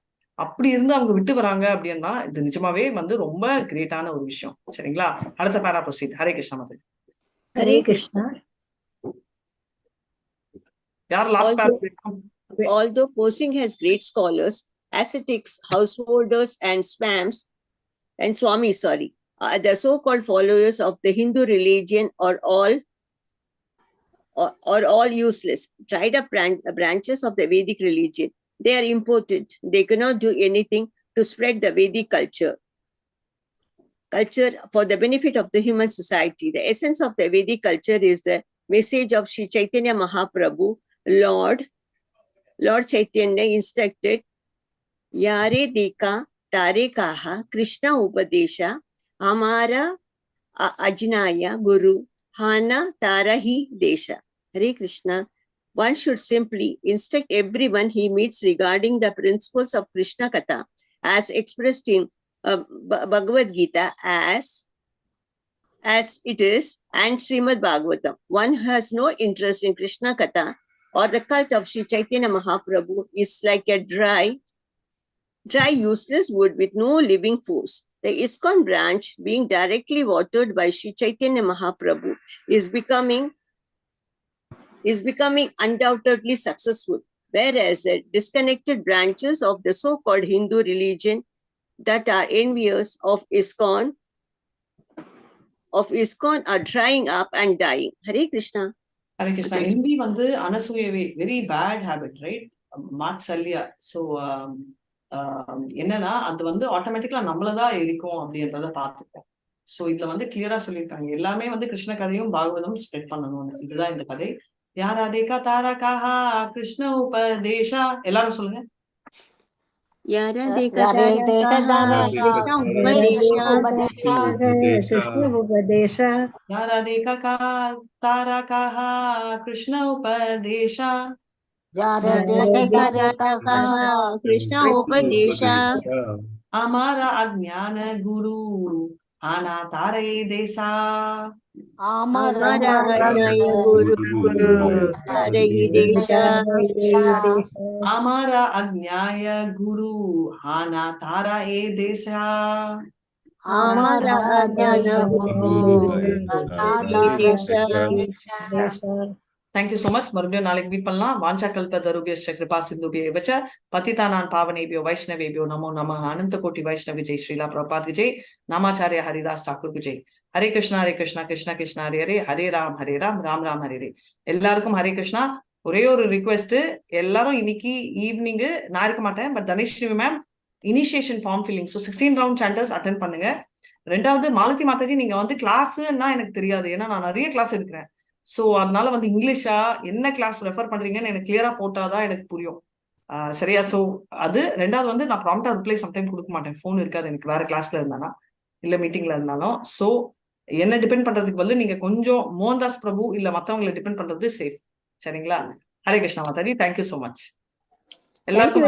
அப்படி இருந்து அவங்க விட்டு வராங்க அப்படின்னா இது நிஜமாவே வந்து ரொம்ப கிரேட்டான ஒரு விஷயம். சரிங்களா? அடுத்த பேரா ப்ரொசீட். ஹரே கிருஷ்ணா மாதாஜி. ஹரே கிருஷ்ணா. யார் last Although Kosing has great scholars, ascetics, householders, and Swamis, the so-called followers of the Hindu religion are all useless, dried up branches of the Vedic religion. They are important. They cannot do anything to spread the Vedic culture for the benefit of the human society. The essence of the Vedic culture is the message of Sri Chaitanya Mahaprabhu. Lord Chaitanya instructed, Yare Deka Tare Kaha Krishna Upadesha Amara Ajnaya Guru Hana Tarahi Desha. Hare Krishna. One should simply instruct everyone he meets regarding the principles of Krishna Katha as expressed in Bhagavad Gita as it is and Srimad Bhagavatam. One who has no interest in Krishna Katha or the cult of Sri Chaitanya Mahaprabhu is like a dry, useless wood with no living force. The ISKCON branch, being directly watered by Sri Chaitanya Mahaprabhu, is becoming undoubtedly successful, whereas the disconnected branches of the so-called Hindu religion that are envious of ISKCON are drying up and dying. Hare Krishna. Hare Krishna. Hindi வந்து அனசூயவே very bad habit, right? மாத்சல்யா. So என்னன்னா அது வந்து ஆட்டோமேட்டிக்கலா நம்மளதான் இருக்கும் அப்படின்றத பார்த்துப்போம். So இதுல வந்து கிளியரா சொல்லியிருக்காங்க, எல்லாமே வந்து கிருஷ்ண கதையும் பாகவதம் ஸ்ப்ரெட் பண்ணணும்னு. இதுதான் இந்த கதை. யாரா தேகா தாரா காஹா கிருஷ்ண உபதேஷா. எல்லாரும் சொல்லுங்க. Yara Deka Tara Krishna Upadesha. Krishna Upadesha. Yara Deka Tara Kaha Krishna Upadesha. Krishna Upadesha. Amara Ajnana Guru Hana Tare Desa. Amara Ajnana Guru Tare Desha. Amara Ajnaya Guru Hana Tara E Desha. Amara Ajnana Guru Tare Desha. Thank you so much. மறுபடியும் நாளைக்கு meet பண்ணலாம். வாஞ்சா கல்ப தருகேஷ கிருபா சிந்துபியே வச்ச பதிதானான் பாவனேபியோ வைஷ்ணவேபியோ நமோ நமः. அனந்த கோட்டி வைஷ்ணவி ஜெய். ஸ்ரீலா பிரபாத் ஜெய். நாமாச்சாரிய ஹரிதாஸ் டாக்கூர் ஜெய். ஹரே கிருஷ்ணா கிருஷ்ணா கிருஷ்ணா ஹரே ஹரே, ஹரே ராம் ராம் ராம் ஹரே ஹரே. எல்லாருக்கும் ஹரே கிருஷ்ணா. ஒரே ஒரு request, எல்லாரும் இன்னைக்கு ஈவினிங் நான் இருக்க மாட்டேன், but Dhaneshwari ma'am initiation form filling, so 16 round chanters attend பண்ணுங்க. ரெண்டாவது மாலதி மாதாஜி, நீங்க வந்து கிளாஸ்ன்னா எனக்கு தெரியாது, ஏன்னா நான் நிறைய கிளாஸ் எடுக்கிறேன். ஸோ அதனால வந்து இங்கிலீஷா என்ன கிளாஸ் ரெஃபர் பண்றீங்கன்னு எனக்கு கிளியரா போட்டாதான் எனக்கு புரியும். சரியா? ஸோ அது ரெண்டாவது வந்து நான் ப்ராம்ப்டா ரிப்ளை சம்டைம் கொடுக்க மாட்டேன், ஃபோன் இருக்காது எனக்கு, வேற கிளாஸ்ல இருந்தானா இல்ல மீட்டிங்ல இருந்தாலும். ஸோ என்ன டிபெண்ட் பண்றதுக்கு வந்து நீங்க கொஞ்சம் மோகன்தாஸ் பிரபு இல்ல மத்தவங்களை டிபெண்ட் பண்றது சேஃப். சரிங்களா? Hare Krishna Mataji, thank you so much. எல்லாருக்கும்